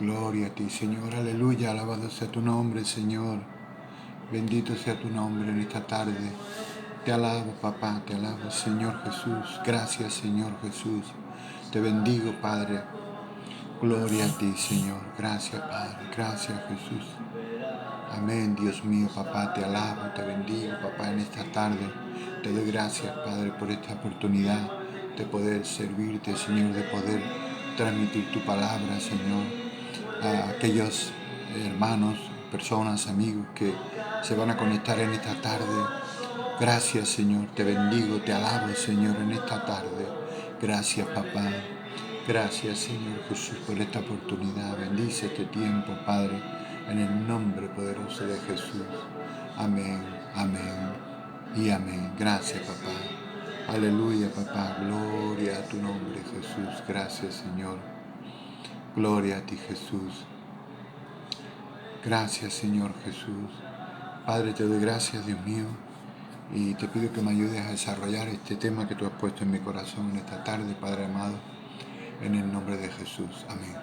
Gloria a ti, Señor, aleluya, alabado sea tu nombre, Señor. Bendito sea tu nombre en esta tarde. Te alabo, papá, te alabo, Señor Jesús. Gracias, Señor Jesús. Te bendigo, Padre. Gloria a ti, Señor. Gracias, Padre. Gracias, Jesús. Amén, Dios mío, papá, te alabo, te bendigo, papá, en esta tarde. Te doy gracias, Padre, por esta oportunidad de poder servirte, Señor, de poder transmitir tu palabra, Señor, a aquellos hermanos, personas, amigos que se van a conectar en esta tarde. Gracias, Señor, te bendigo, te alabo, Señor, en esta tarde. Gracias, papá. Gracias, Señor Jesús, por esta oportunidad. Bendice este tiempo, Padre, en el nombre poderoso de Jesús. Amén, amén y amén. Gracias, papá. Aleluya, papá. Gloria a tu nombre, Jesús. Gracias, Señor. Gloria a ti, Jesús. Gracias, Señor Jesús. Padre, te doy gracias, Dios mío, y te pido que me ayudes a desarrollar este tema que tú has puesto en mi corazón en esta tarde, Padre amado, en el nombre de Jesús. Amén.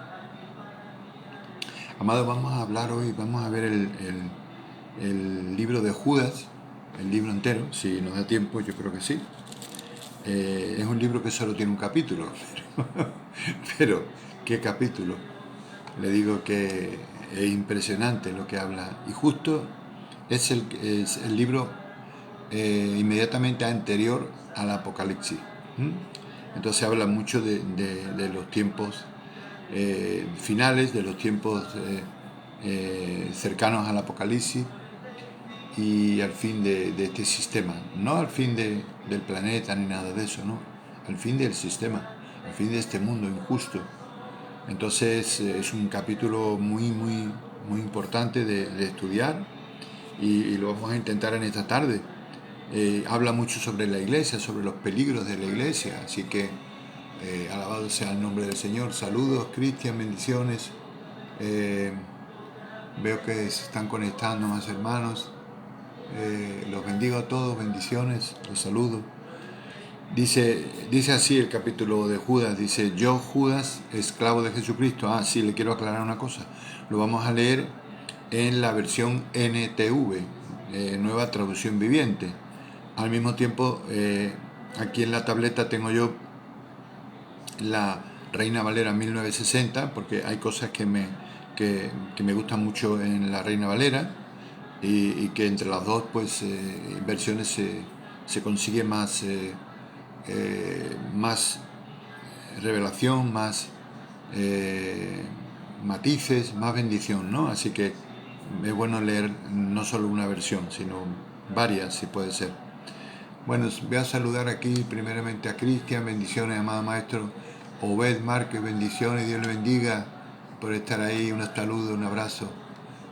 Amado, vamos a hablar hoy, vamos a ver el libro de Judas, el libro entero, si nos da tiempo, yo creo que sí. Es un libro que solo tiene un capítulo, pero ¿qué capítulo? Le digo que es impresionante lo que habla, y justo es el libro inmediatamente anterior al Apocalipsis. Entonces habla mucho de los tiempos finales, de los tiempos cercanos al Apocalipsis y al fin de este sistema. No al fin del planeta ni nada de eso, no. Al fin del sistema, al fin de este mundo injusto. Entonces es un capítulo muy importante de estudiar y lo vamos a intentar en esta tarde. Habla mucho sobre la iglesia, sobre los peligros de la iglesia, así que alabado sea el nombre del Señor. Saludos, Cristian, bendiciones. Veo que se están conectando más hermanos. Los bendigo a todos, bendiciones, los saludo. Dice así el capítulo de Judas, dice: yo, Judas, esclavo de Jesucristo. Sí, le quiero aclarar una cosa. Lo vamos a leer en la versión NTV, Nueva Traducción Viviente. Al mismo tiempo, aquí en la tableta tengo yo la Reina Valera 1960, porque hay cosas que me gustan mucho en la Reina Valera, y que entre las dos pues versiones se consigue más revelación, más matices, más bendición, ¿no? Así que es bueno leer no solo una versión, sino varias, si puede ser. Bueno, voy a saludar aquí primeramente a Cristian, bendiciones, amado maestro. Obed Márquez, bendiciones, Dios le bendiga por estar ahí, un saludo, un abrazo.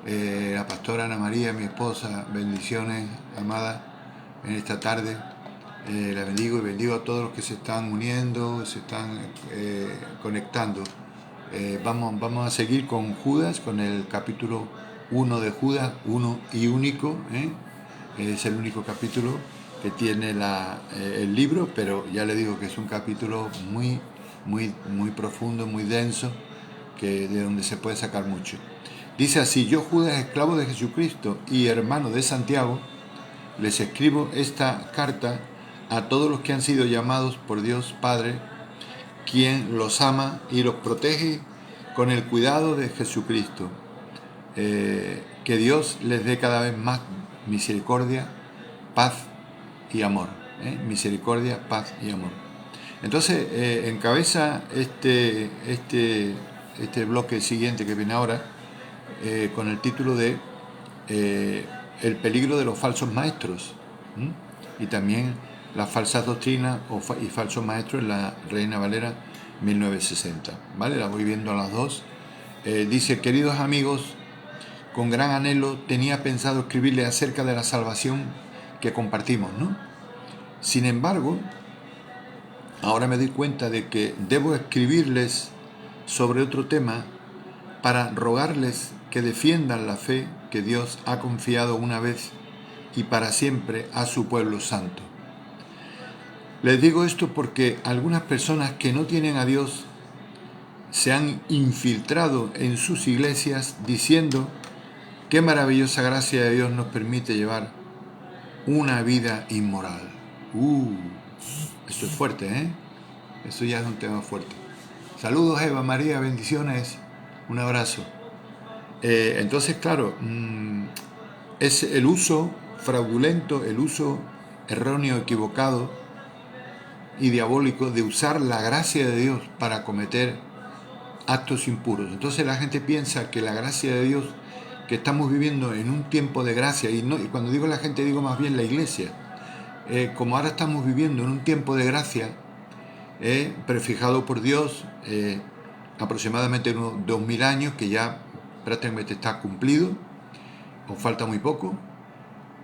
La pastora Ana María, mi esposa, bendiciones, amada, en esta tarde. La bendigo y bendigo a todos los que se están uniendo, se están conectando. Vamos a seguir con Judas, con el capítulo 1 de Judas, uno y único. Es el único capítulo que tiene el libro, pero ya le digo que es un capítulo muy profundo, muy denso, de donde se puede sacar mucho. Dice así: yo, Judas, esclavo de Jesucristo y hermano de Santiago, les escribo esta carta a todos los que han sido llamados por Dios Padre, quien los ama y los protege con el cuidado de Jesucristo. Que Dios les dé cada vez más misericordia, paz y amor. Misericordia, paz y amor. Entonces, encabeza este bloque siguiente que viene ahora con el título de el peligro de los falsos maestros, y también las falsas doctrinas y falsos maestros en la Reina Valera 1960. ¿Vale? La voy viendo a las dos. Dice: queridos amigos, con gran anhelo tenía pensado escribirles acerca de la salvación que compartimos, ¿no? Sin embargo, ahora me doy cuenta de que debo escribirles sobre otro tema para rogarles que defiendan la fe que Dios ha confiado una vez y para siempre a su pueblo santo. Les digo esto porque algunas personas que no tienen a Dios se han infiltrado en sus iglesias diciendo qué maravillosa gracia de Dios nos permite llevar una vida inmoral. Esto es fuerte, ¿eh? Eso ya es un tema fuerte. Saludos, Eva María, bendiciones, un abrazo. Entonces, claro, es el uso fraudulento, el uso erróneo, equivocado y diabólico de usar la gracia de Dios para cometer actos impuros. Entonces la gente piensa que la gracia de Dios, que estamos viviendo en un tiempo de gracia, y cuando digo la gente digo más bien la iglesia, como ahora estamos viviendo en un tiempo de gracia, prefijado por Dios, aproximadamente unos 2000 años, que ya prácticamente está cumplido, o falta muy poco.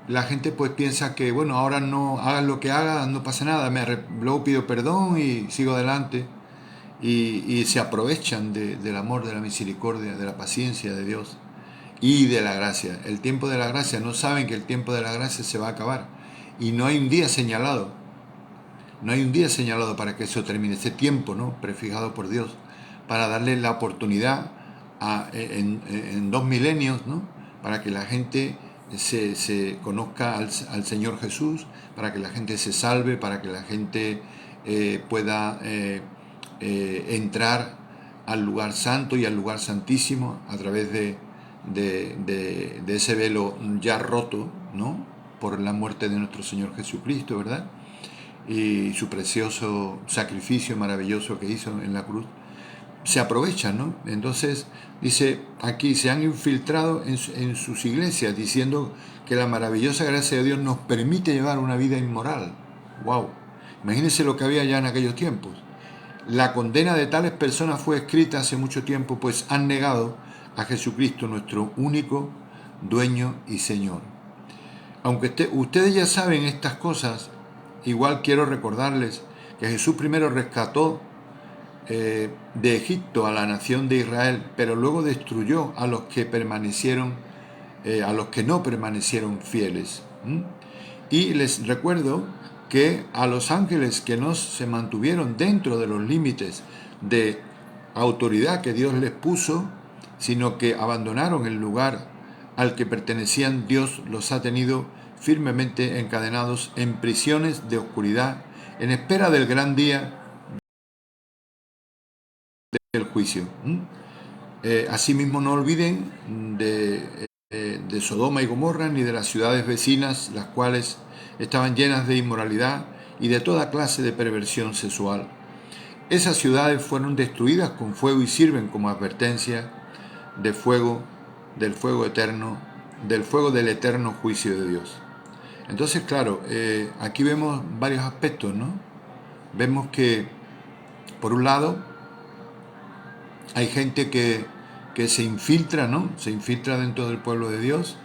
La gente pues piensa que, bueno, ahora no hagas lo que hagas, no pasa nada, luego pido perdón y sigo adelante. Y se aprovechan del amor, de la misericordia, de la paciencia de Dios y de la gracia. El tiempo de la gracia, no saben que el tiempo de la gracia se va a acabar. Y no hay un día señalado. No hay un día señalado para que eso termine, ese tiempo, ¿no?, prefijado por Dios, para darle la oportunidad en 2 milenios, ¿no?, para que la gente se conozca al Señor Jesús, para que la gente se salve, para que la gente pueda entrar al lugar santo y al lugar santísimo a través de ese velo ya roto, ¿no?, por la muerte de nuestro Señor Jesucristo, ¿verdad?, y su precioso sacrificio maravilloso que hizo en la cruz. Se aprovechan, ¿no? Entonces dice aquí, se han infiltrado en sus iglesias diciendo que la maravillosa gracia de Dios nos permite llevar una vida inmoral. ¡Wow! Imagínense lo que había ya en aquellos tiempos. La condena de tales personas fue escrita hace mucho tiempo, pues han negado a Jesucristo, nuestro único dueño y Señor. Aunque ustedes ya saben estas cosas, igual quiero recordarles que Jesús primero rescató de Egipto a la nación de Israel, pero luego destruyó a los que permanecieron, a los que no permanecieron fieles. Y les recuerdo que a los ángeles que no se mantuvieron dentro de los límites de autoridad que Dios les puso, sino que abandonaron el lugar al que pertenecían, Dios los ha tenido firmemente encadenados en prisiones de oscuridad, en espera del gran día del juicio. Asimismo, no olviden de Sodoma y Gomorra, ni de las ciudades vecinas, las cuales estaban llenas de inmoralidad y de toda clase de perversión sexual. Esas ciudades fueron destruidas con fuego y sirven como advertencia de fuego, del fuego eterno, del fuego del eterno juicio de Dios. Entonces, claro, aquí vemos varios aspectos, ¿no? Vemos que, por un lado, hay gente que se infiltra, ¿no? Se infiltra dentro del pueblo de Dios,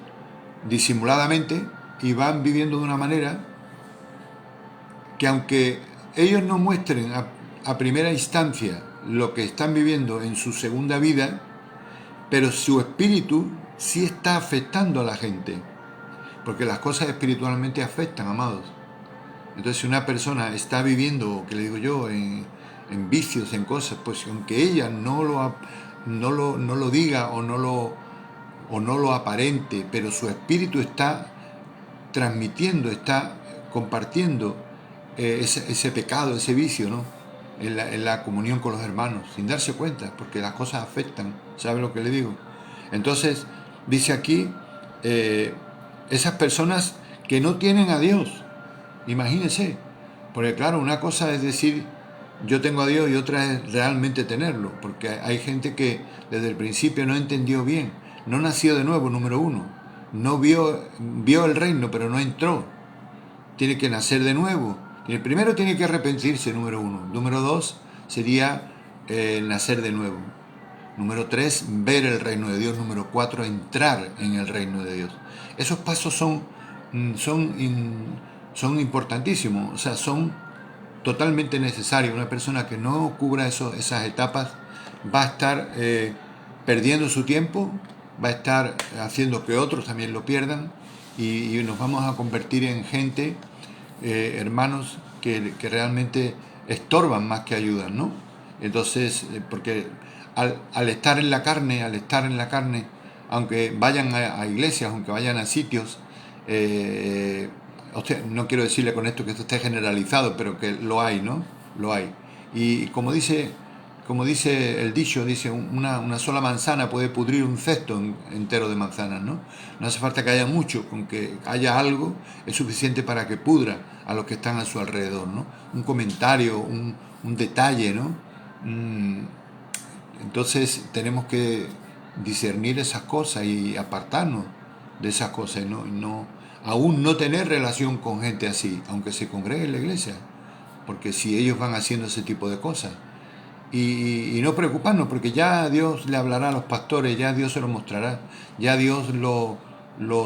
disimuladamente, y van viviendo de una manera que, aunque ellos no muestren a primera instancia lo que están viviendo en su segunda vida, pero su espíritu sí está afectando a la gente, porque las cosas espiritualmente afectan, amados. Entonces, si una persona está viviendo, que le digo yo, en vicios, en cosas, pues aunque ella no lo diga o no lo aparente, pero su espíritu está transmitiendo, está compartiendo ese pecado, ese vicio, ¿no?, en la comunión con los hermanos, sin darse cuenta, porque las cosas afectan. ¿Sabe lo que le digo? Entonces, dice aquí, esas personas que no tienen a Dios, imagínense, porque claro, una cosa es decir yo tengo a Dios y otra es realmente tenerlo, porque hay gente que desde el principio no entendió bien, no nació de nuevo, número uno, no vio el reino, pero no entró, tiene que nacer de nuevo. El primero tiene que arrepentirse, número uno. Número dos sería nacer de nuevo. Número 3, ver el reino de Dios. Número 4, entrar en el reino de Dios. Esos pasos son importantísimos, o sea, son totalmente necesarios. Una persona que no cubra esas etapas va a estar perdiendo su tiempo, va a estar haciendo que otros también lo pierdan y nos vamos a convertir en gente, hermanos, que realmente estorban más que ayudan, ¿no? Entonces, porque al estar en la carne, aunque vayan a iglesias, aunque vayan a sitios, no quiero decirle con esto que esto esté generalizado, pero que lo hay, ¿no? Lo hay. Y como dice el dicho, dice, una sola manzana puede pudrir un cesto entero de manzanas, ¿no? No hace falta que haya mucho, con que haya algo es suficiente para que pudra a los que están a su alrededor, ¿no? Un comentario, un detalle, ¿no? Mm, Entonces tenemos que discernir esas cosas y apartarnos de esas cosas, ¿no? Aún no tener relación con gente así, aunque se congregue en la iglesia, porque si ellos van haciendo ese tipo de cosas. Y no preocuparnos, porque ya Dios le hablará a los pastores, ya Dios se lo mostrará, ya Dios lo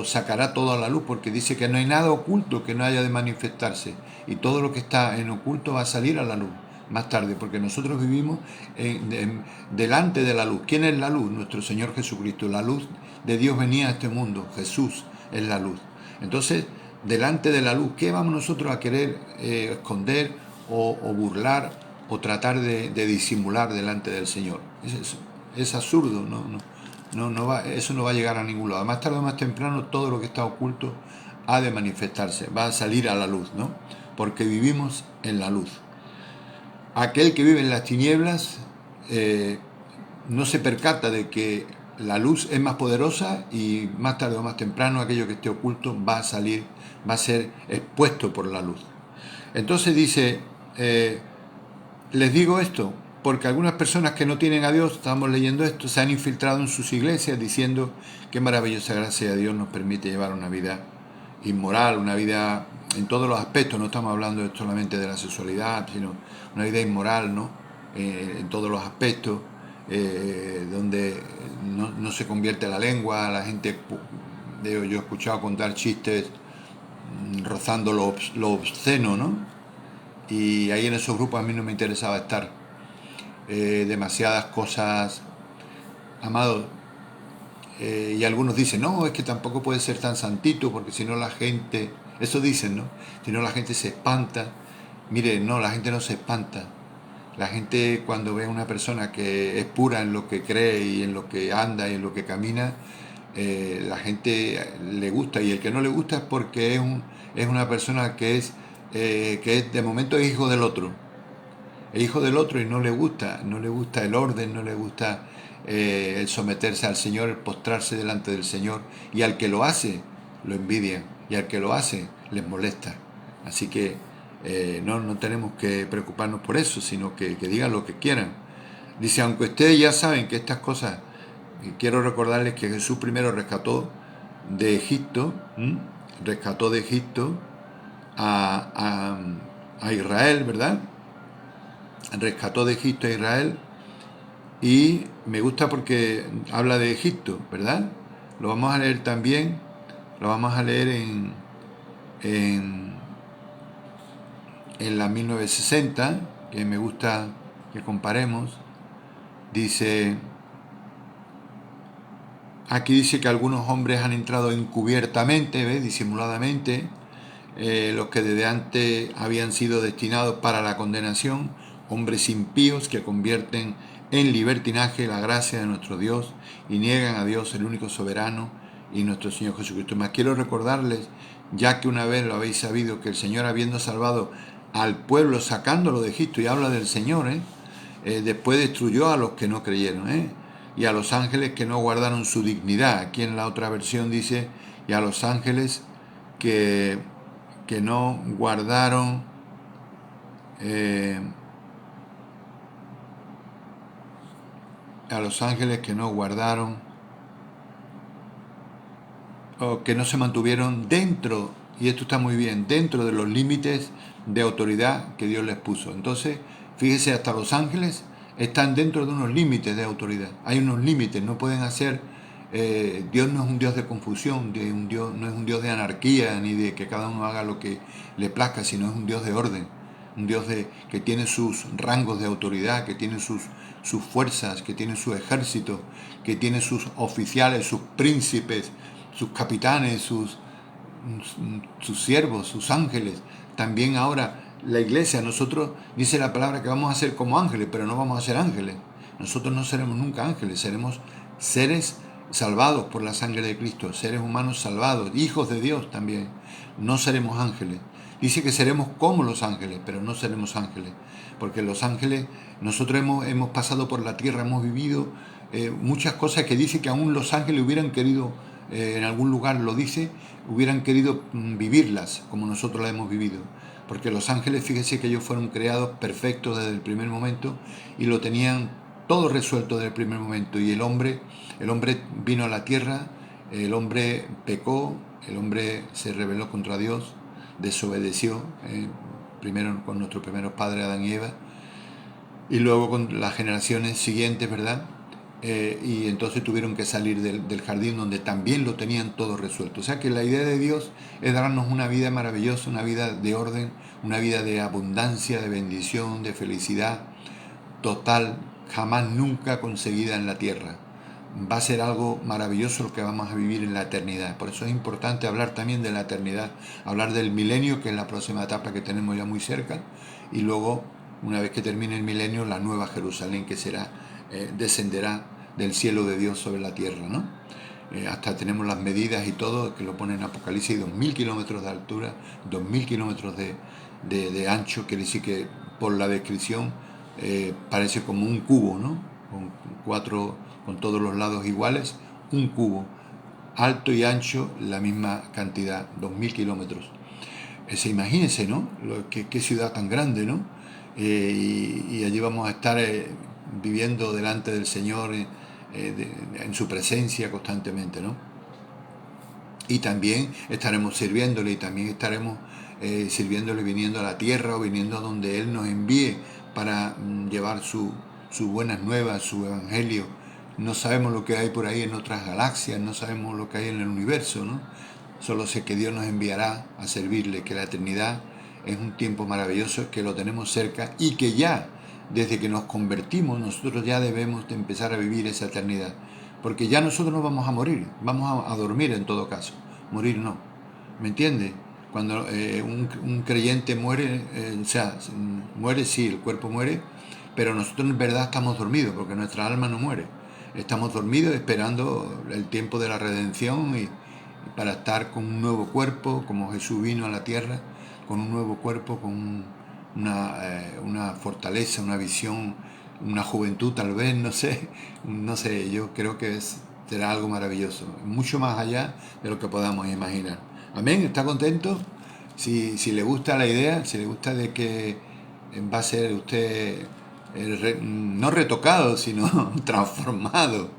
sacará todo a la luz, porque dice que no hay nada oculto que no haya de manifestarse, y todo lo que está en oculto va a salir a la luz más tarde, porque nosotros vivimos delante de la luz. ¿Quién es la luz? Nuestro Señor Jesucristo. La luz de Dios venía a este mundo, Jesús es la luz. Entonces, delante de la luz, ¿qué vamos nosotros a querer esconder o burlar o tratar de disimular delante del Señor? Es absurdo, no va, eso no va a llegar a ningún lado. Más tarde o más temprano todo lo que está oculto ha de manifestarse, va a salir a la luz, ¿no? Porque vivimos en la luz. Aquel que vive en las tinieblas no se percata de que la luz es más poderosa y más tarde o más temprano aquello que esté oculto va a salir, va a ser expuesto por la luz. Entonces dice, les digo esto, porque algunas personas que no tienen a Dios, estamos leyendo esto, se han infiltrado en sus iglesias diciendo qué maravillosa gracia de Dios nos permite llevar una vida inmoral, una vida en todos los aspectos, no estamos hablando solamente de la sexualidad, sino una vida inmoral, ¿no? En todos los aspectos, donde no se convierte la lengua, la gente, yo he escuchado contar chistes rozando lo obsceno, ¿no? Y ahí en esos grupos a mí no me interesaba estar. Demasiadas cosas, amado. Y algunos dicen, no, es que tampoco puede ser tan santito, porque si no la gente, eso dicen, ¿no? Si no la gente se espanta. Mire, no, la gente no se espanta. La gente cuando ve a una persona que es pura en lo que cree y en lo que anda y en lo que camina, la gente le gusta, y el que no le gusta es porque es una persona que es de momento es hijo del otro. Es hijo del otro y no le gusta el orden, no le gusta el someterse al Señor, el postrarse delante del Señor, y al que lo hace lo envidian, y al que lo hace les molesta. Así que no tenemos que preocuparnos por eso, sino que digan lo que quieran. Dice, aunque ustedes ya saben que estas cosas, quiero recordarles que Jesús primero rescató de Egipto, rescató de Egipto a Israel, ¿verdad? Rescató de Egipto a Israel, y me gusta porque habla de Egipto, ¿verdad? Lo vamos a leer también, lo vamos a leer en, en la 1960, que me gusta que comparemos. Dice, aquí dice que algunos hombres han entrado encubiertamente, ¿ves? Disimuladamente, los que desde antes habían sido destinados para la condenación, hombres impíos que convierten en libertinaje la gracia de nuestro Dios y niegan a Dios, el único soberano, y nuestro Señor Jesucristo. Mas quiero recordarles, ya que una vez lo habéis sabido, que el Señor, habiendo salvado al pueblo sacándolo de Egipto, y habla del Señor, después destruyó a los que no creyeron, y a los ángeles que no guardaron su dignidad. Aquí en la otra versión dice, y a los ángeles que no guardaron a los ángeles que no guardaron o que no se mantuvieron dentro, y esto está muy bien, dentro de los límites de autoridad que Dios les puso. Entonces, fíjese, hasta los ángeles están dentro de unos límites de autoridad. Hay unos límites, no pueden hacer... Dios no es un Dios de confusión, no es un Dios de anarquía, ni de que cada uno haga lo que le plazca, sino es un Dios de orden, un Dios que tiene sus rangos de autoridad, que tiene sus fuerzas, que tiene su ejército, que tiene sus oficiales, sus príncipes, sus capitanes, sus siervos, sus ángeles. También ahora la iglesia, nosotros, dice la palabra que vamos a ser como ángeles, pero no vamos a ser ángeles. Nosotros no seremos nunca ángeles, seremos seres salvados por la sangre de Cristo, seres humanos salvados, hijos de Dios también. No seremos ángeles. Dice que seremos como los ángeles, pero no seremos ángeles, porque los ángeles, nosotros hemos pasado por la tierra, hemos vivido muchas cosas que dice que aún los ángeles hubieran querido, en algún lugar lo dice, hubieran querido vivirlas como nosotros las hemos vivido. Porque los ángeles, fíjese que ellos fueron creados perfectos desde el primer momento y lo tenían todo resuelto desde el primer momento. Y el hombre vino a la tierra, el hombre pecó, el hombre se rebeló contra Dios, desobedeció, primero con nuestros primeros padres Adán y Eva, y luego con las generaciones siguientes, ¿verdad? Y entonces tuvieron que salir del jardín donde también lo tenían todo resuelto. O sea que la idea de Dios es darnos una vida maravillosa, una vida de orden, una vida de abundancia, de bendición, de felicidad total, jamás nunca conseguida en la tierra. Va a ser algo maravilloso lo que vamos a vivir en la eternidad. Por eso es importante hablar también de la eternidad, hablar del milenio, que es la próxima etapa que tenemos ya muy cerca, y luego, una vez que termine el milenio, la nueva Jerusalén que será, descenderá del cielo de Dios sobre la tierra, ¿no? Hasta tenemos las medidas y todo, que lo pone en Apocalipsis, 2000 kilómetros de altura, 2000 kilómetros de ancho, quiere decir que por la descripción parece como un cubo, ¿no? Con todos los lados iguales, un cubo, alto y ancho la misma cantidad, 2000 kilómetros. Imagínense, ¿no? Qué ciudad tan grande, ¿no? Y allí vamos a estar viviendo delante del Señor en su presencia constantemente, ¿no? Y también estaremos sirviéndole, y también estaremos sirviéndole, viniendo a la tierra o viniendo a donde Él nos envíe para llevar sus buenas nuevas, su evangelio. No sabemos lo que hay por ahí en otras galaxias, no sabemos lo que hay en el universo, ¿no? Solo sé que Dios nos enviará a servirle, que la eternidad es un tiempo maravilloso, que lo tenemos cerca y que ya, desde que nos convertimos, nosotros ya debemos de empezar a vivir esa eternidad. Porque ya nosotros no vamos a morir, vamos a dormir en todo caso. Morir no. ¿Me entiende? Cuando un creyente muere, muere sí, el cuerpo muere, pero nosotros en verdad estamos dormidos, porque nuestra alma no muere. Estamos dormidos esperando el tiempo de la redención y para estar con un nuevo cuerpo, como Jesús vino a la tierra, con un nuevo cuerpo, con una fortaleza, una visión, una juventud tal vez, no sé, yo creo que será algo maravilloso, mucho más allá de lo que podamos imaginar. Amén, ¿está contento? Si le gusta la idea, si le gusta de que va a ser usted no retocado, sino transformado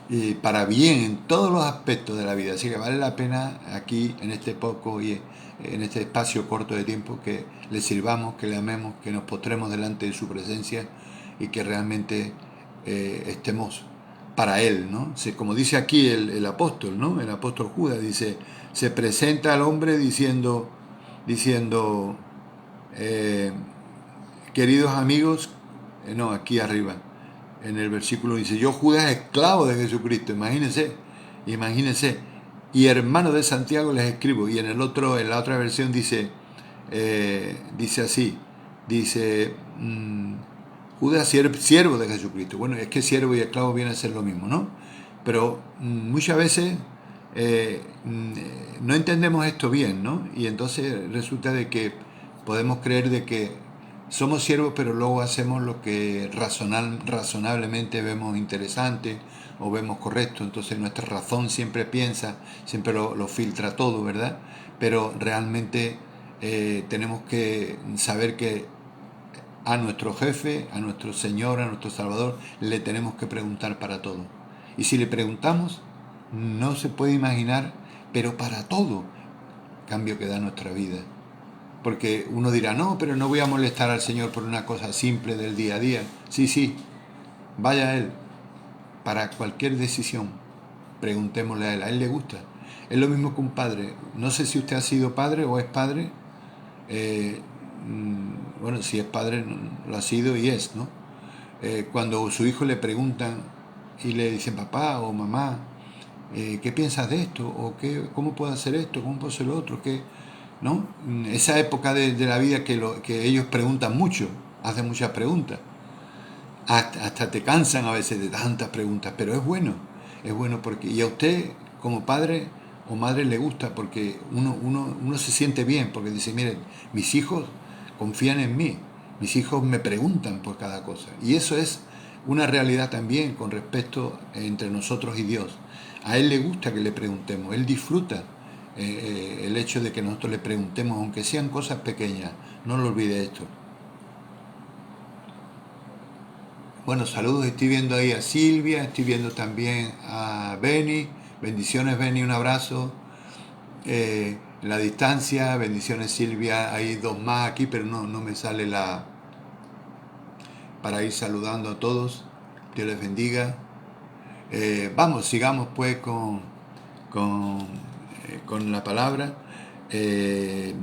y para bien en todos los aspectos de la vida. Así que vale la pena aquí en este poco y en este espacio corto de tiempo que le sirvamos, que le amemos, que nos postremos delante de su presencia y que realmente estemos para Él, ¿no? Como dice aquí el apóstol, ¿no? El apóstol Judas dice, se presenta al hombre diciendo queridos amigos, no, aquí arriba, en el versículo dice, yo Judas, esclavo de Jesucristo, imagínense, y hermano de Santiago les escribo, y en la otra versión dice así, dice, Judas, siervo de Jesucristo. Bueno, es que siervo y esclavo viene a ser lo mismo, ¿no? Pero muchas veces no entendemos esto bien, ¿no? Y entonces resulta de que podemos creer de que somos siervos, pero luego hacemos lo que razonablemente vemos interesante o vemos correcto. Entonces nuestra razón siempre piensa, siempre lo filtra todo, ¿verdad? Pero realmente tenemos que saber que a nuestro jefe, a nuestro Señor, a nuestro Salvador, le tenemos que preguntar para todo. Y si le preguntamos, no se puede imaginar, pero para todo, cambio que da nuestra vida. Porque uno dirá, no, pero no voy a molestar al Señor por una cosa simple del día a día. Sí, vaya a Él. Para cualquier decisión, preguntémosle a Él le gusta. Es lo mismo que un padre. No sé si usted ha sido padre o es padre. Bueno, si es padre, lo ha sido y es, ¿no? Cuando su hijo le preguntan y le dicen, papá o mamá, ¿qué piensas de esto? ¿O cómo puedo hacer esto? ¿Cómo puedo hacer lo otro? ¿no? Esa época de la vida que ellos preguntan mucho, hacen muchas preguntas. Hasta te cansan a veces de tantas preguntas, pero es bueno porque, y a usted como padre o madre le gusta porque uno se siente bien, porque dice, miren, mis hijos confían en mí, mis hijos me preguntan por cada cosa. Y eso es una realidad también con respecto entre nosotros y Dios. A Él le gusta que le preguntemos, Él disfruta el hecho de que nosotros le preguntemos, aunque sean cosas pequeñas. No lo olvide esto. Bueno, saludos, estoy viendo ahí a Silvia, estoy viendo también a Beni. Bendiciones, Beni, un abrazo. La distancia, bendiciones, Silvia. Hay dos más aquí, pero no me sale para ir saludando a todos. Dios les bendiga. Vamos, sigamos pues con, con la palabra. Es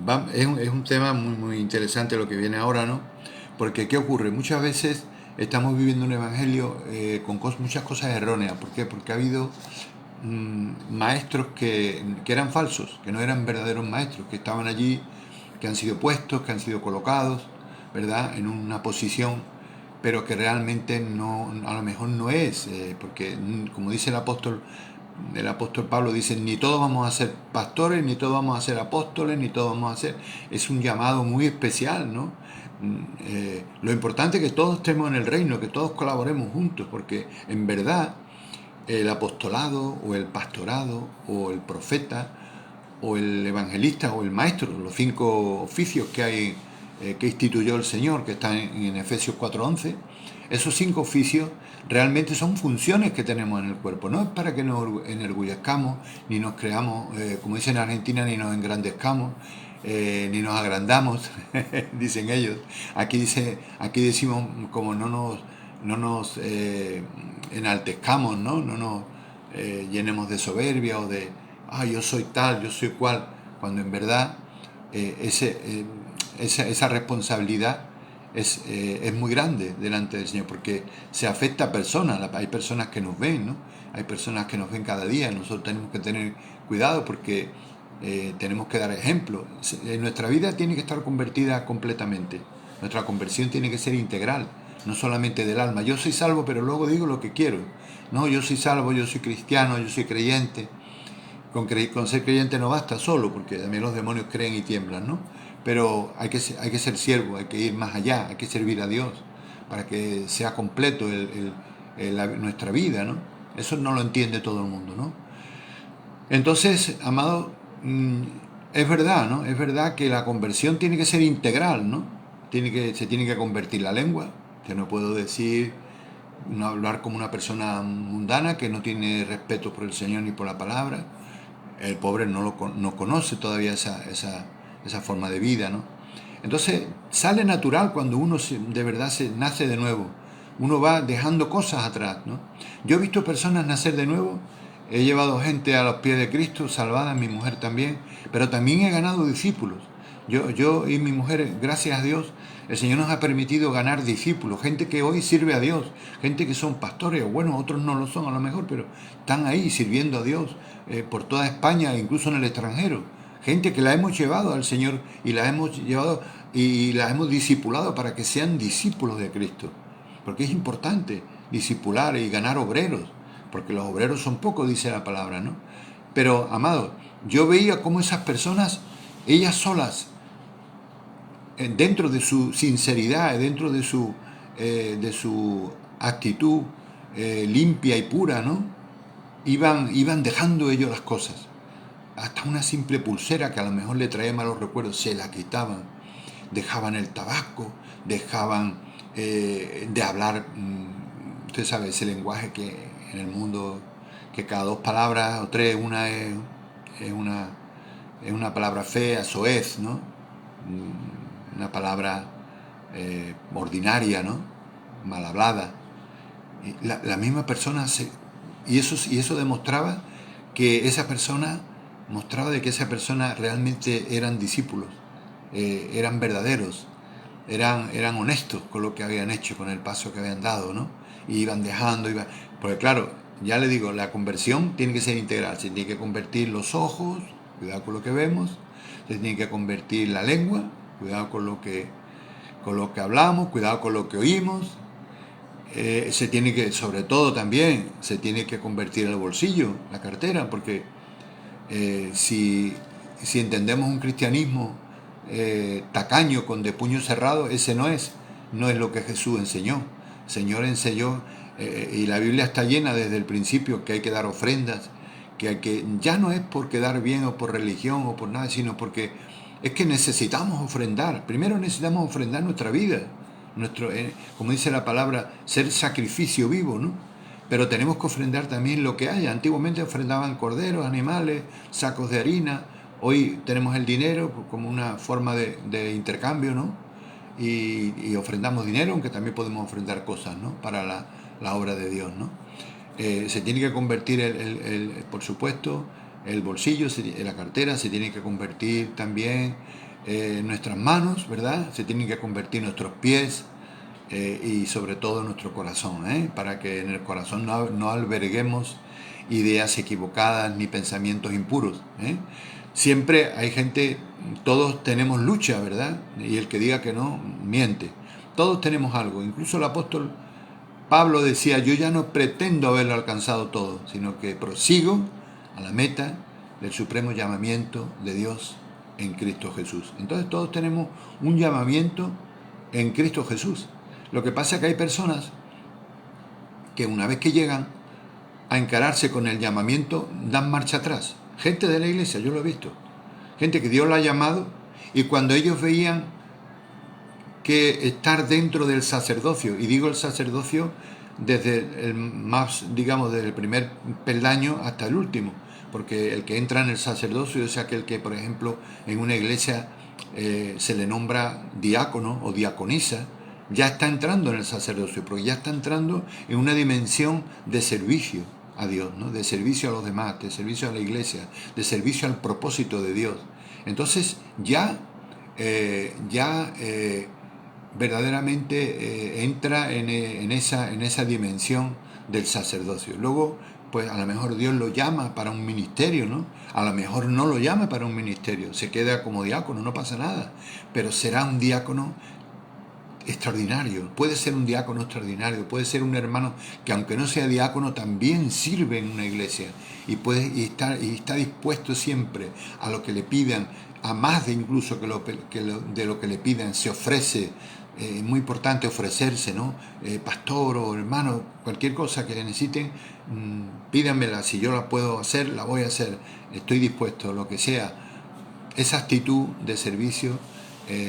un tema muy interesante lo que viene ahora, ¿no? Porque ¿qué ocurre? Muchas veces estamos viviendo un evangelio con muchas cosas erróneas. ¿Por qué? Porque ha habido maestros que eran falsos, que no eran verdaderos maestros, que estaban allí, que han sido puestos, que han sido colocados, ¿verdad? En una posición, pero que realmente no, a lo mejor no es, porque como dice el apóstol Pablo dice, ni todos vamos a ser pastores, ni todos vamos a ser apóstoles, ni todos vamos a ser... Es un llamado muy especial, ¿no? Lo importante es que todos estemos en el reino, que todos colaboremos juntos, porque en verdad el apostolado o el pastorado o el profeta o el evangelista o el maestro, los 5 oficios que hay, que instituyó el Señor, que están en Efesios 4:11, esos 5 oficios realmente son funciones que tenemos en el cuerpo. No es para que nos enorgullezcamos, ni nos creamos, como dicen en Argentina, ni nos engrandezcamos, ni nos agrandamos, dicen ellos. Aquí decimos como no nos enaltezcamos, no nos llenemos de soberbia o de, yo soy tal, yo soy cual, cuando en verdad esa responsabilidad es muy grande delante del Señor, porque se afecta a personas. Hay personas que nos ven, ¿no? Hay personas que nos ven cada día. Nosotros tenemos que tener cuidado porque tenemos que dar ejemplo. Nuestra vida tiene que estar convertida completamente. Nuestra conversión tiene que ser integral, no solamente del alma. Yo soy salvo, pero luego digo lo que quiero. No, yo soy salvo, yo soy cristiano, yo soy creyente. Con ser creyente no basta solo, porque también los demonios creen y tiemblan, ¿no? Pero hay que ser siervo, hay que ir más allá, hay que servir a Dios para que sea completo nuestra vida, ¿no? Eso no lo entiende todo el mundo, ¿no? Entonces, amado, es verdad, ¿no? Es verdad que la conversión tiene que ser integral, ¿no? Se tiene que convertir la lengua. Yo no puedo decir, no hablar como una persona mundana que no tiene respeto por el Señor ni por la palabra. El pobre no conoce todavía esa forma de vida, ¿no? Entonces sale natural cuando uno de verdad se nace de nuevo. Uno va dejando cosas atrás, ¿no? Yo he visto personas nacer de nuevo, he llevado gente a los pies de Cristo, salvada, mi mujer también, pero también he ganado discípulos. Yo y mi mujer, gracias a Dios, el Señor nos ha permitido ganar discípulos, gente que hoy sirve a Dios, gente que son pastores, o bueno, otros no lo son a lo mejor, pero están ahí sirviendo a Dios por toda España, incluso en el extranjero. Gente que la hemos llevado al Señor y la hemos llevado y la hemos discipulado para que sean discípulos de Cristo. Porque es importante discipular y ganar obreros, porque los obreros son pocos, dice la palabra, ¿no? Pero, amado, yo veía cómo esas personas, ellas solas, dentro de su sinceridad, dentro de su actitud limpia y pura, ¿no? Iban dejando ellos las cosas. Hasta una simple pulsera que a lo mejor le traía malos recuerdos, se la quitaban. Dejaban el tabaco, dejaban de hablar, usted sabe, ese lenguaje que en el mundo, que cada 2 palabras o 3, una es una palabra fea, soez, ¿no? Una palabra ordinaria, ¿no? Mal hablada. La misma persona y eso demostraba que esa persona mostraba de que esa persona realmente eran discípulos, eran verdaderos, eran honestos con lo que habían hecho, con el paso que habían dado, ¿no? Y iban dejando, porque claro, ya le digo, la conversión tiene que ser integral, se tiene que convertir los ojos, cuidado con lo que vemos, se tiene que convertir la lengua, cuidado con lo que hablamos, cuidado con lo que oímos, se tiene que, sobre todo también, se tiene que convertir el bolsillo, la cartera, porque si entendemos un cristianismo tacaño, con de puño cerrado, ese no es lo que Jesús enseñó. El Señor enseñó, y la Biblia está llena desde el principio, que hay que dar ofrendas, ya no es por quedar bien o por religión o por nada, sino porque es que necesitamos ofrendar. Primero necesitamos ofrendar nuestra vida, como dice la palabra, ser sacrificio vivo, ¿no? Pero tenemos que ofrendar también lo que haya. Antiguamente ofrendaban corderos, animales, sacos de harina. Hoy tenemos el dinero como una forma de intercambio, ¿no? Y ofrendamos dinero, aunque también podemos ofrendar cosas, ¿no? Para la obra de Dios, ¿no? Se tiene que convertir, por supuesto, el bolsillo, la cartera, se tiene que convertir también nuestras manos, ¿verdad? Se tienen que convertir nuestros pies, y sobre todo nuestro corazón, para que en el corazón no alberguemos ideas equivocadas ni pensamientos impuros. Siempre hay gente, todos tenemos lucha, ¿verdad? Y el que diga que no, miente. Todos tenemos algo. Incluso el apóstol Pablo decía, yo ya no pretendo haberlo alcanzado todo, sino que prosigo a la meta del supremo llamamiento de Dios en Cristo Jesús. Entonces todos tenemos un llamamiento en Cristo Jesús. Lo que pasa es que hay personas que una vez que llegan a encararse con el llamamiento, dan marcha atrás. Gente de la iglesia, yo lo he visto. Gente que Dios la ha llamado, y cuando ellos veían que estar dentro del sacerdocio, y digo el sacerdocio desde el más, digamos, desde el primer peldaño hasta el último, porque el que entra en el sacerdocio es aquel que, por ejemplo, en una iglesia se le nombra diácono o diaconisa, ya está entrando en el sacerdocio, porque ya está entrando en una dimensión de servicio a Dios, ¿no? De servicio a los demás, de servicio a la iglesia, de servicio al propósito de Dios. Entonces ya verdaderamente entra en esa dimensión del sacerdocio. Luego, pues a lo mejor Dios lo llama para un ministerio, ¿no? A lo mejor no lo llama para un ministerio, se queda como diácono, no pasa nada, pero será un diácono extraordinario. Puede ser un diácono extraordinario, puede ser un hermano que, aunque no sea diácono, también sirve en una iglesia y está dispuesto siempre a lo que le pidan, a más de incluso de lo que le pidan, se ofrece. Es muy importante ofrecerse, ¿no? Pastor o hermano, cualquier cosa que le necesiten, pídanmela, si yo la puedo hacer, la voy a hacer, estoy dispuesto, lo que sea. Esa actitud de servicio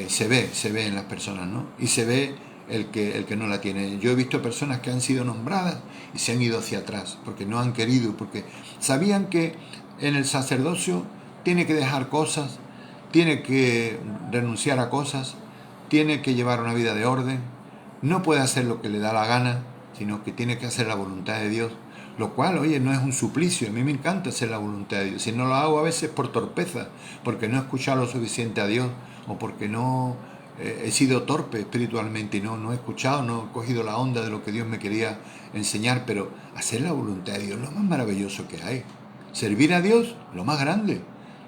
se ve en las personas, ¿no? Y se ve el que no la tiene. Yo he visto personas que han sido nombradas y se han ido hacia atrás, porque no han querido, porque sabían que en el sacerdocio tiene que dejar cosas, tiene que renunciar a cosas, tiene que llevar una vida de orden, no puede hacer lo que le da la gana, sino que tiene que hacer la voluntad de Dios, lo cual, oye, no es un suplicio. A mí me encanta hacer la voluntad de Dios. Si no lo hago a veces por torpeza, porque no he escuchado lo suficiente a Dios, o porque no he sido torpe espiritualmente y no he escuchado, no he cogido la onda de lo que Dios me quería enseñar. Pero hacer la voluntad de Dios es lo más maravilloso que hay. Servir a Dios, lo más grande.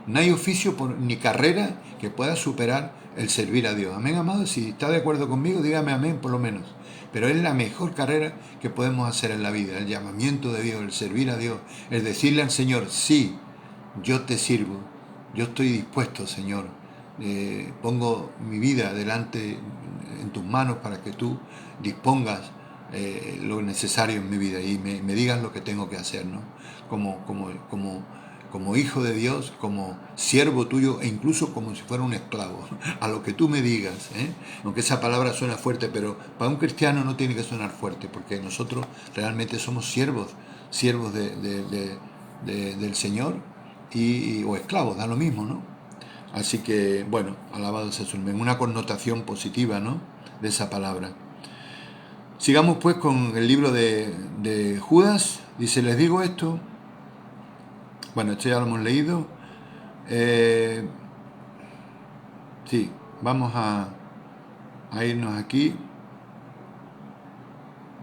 No hay oficio ni carrera que pueda superar el servir a Dios. Amén, amado. Si está de acuerdo conmigo, dígame amén por lo menos. Pero es la mejor carrera que podemos hacer en la vida, el llamamiento de Dios, el servir a Dios, el decirle al Señor, sí, yo te sirvo, yo estoy dispuesto, Señor, pongo mi vida delante en tus manos para que tú dispongas lo necesario en mi vida y me digas lo que tengo que hacer, ¿no? Como hijo de Dios, como siervo tuyo, e incluso como si fuera un esclavo, a lo que tú me digas, aunque esa palabra suena fuerte, pero para un cristiano no tiene que sonar fuerte, porque nosotros realmente somos siervos del Señor, o esclavos, da lo mismo, ¿no? Así que, bueno, alabado sea su nombre, en una connotación positiva, ¿no?, de esa palabra. Sigamos pues con el libro de Judas. Dice, les digo esto. Bueno, esto ya lo hemos leído. Sí, vamos a irnos aquí.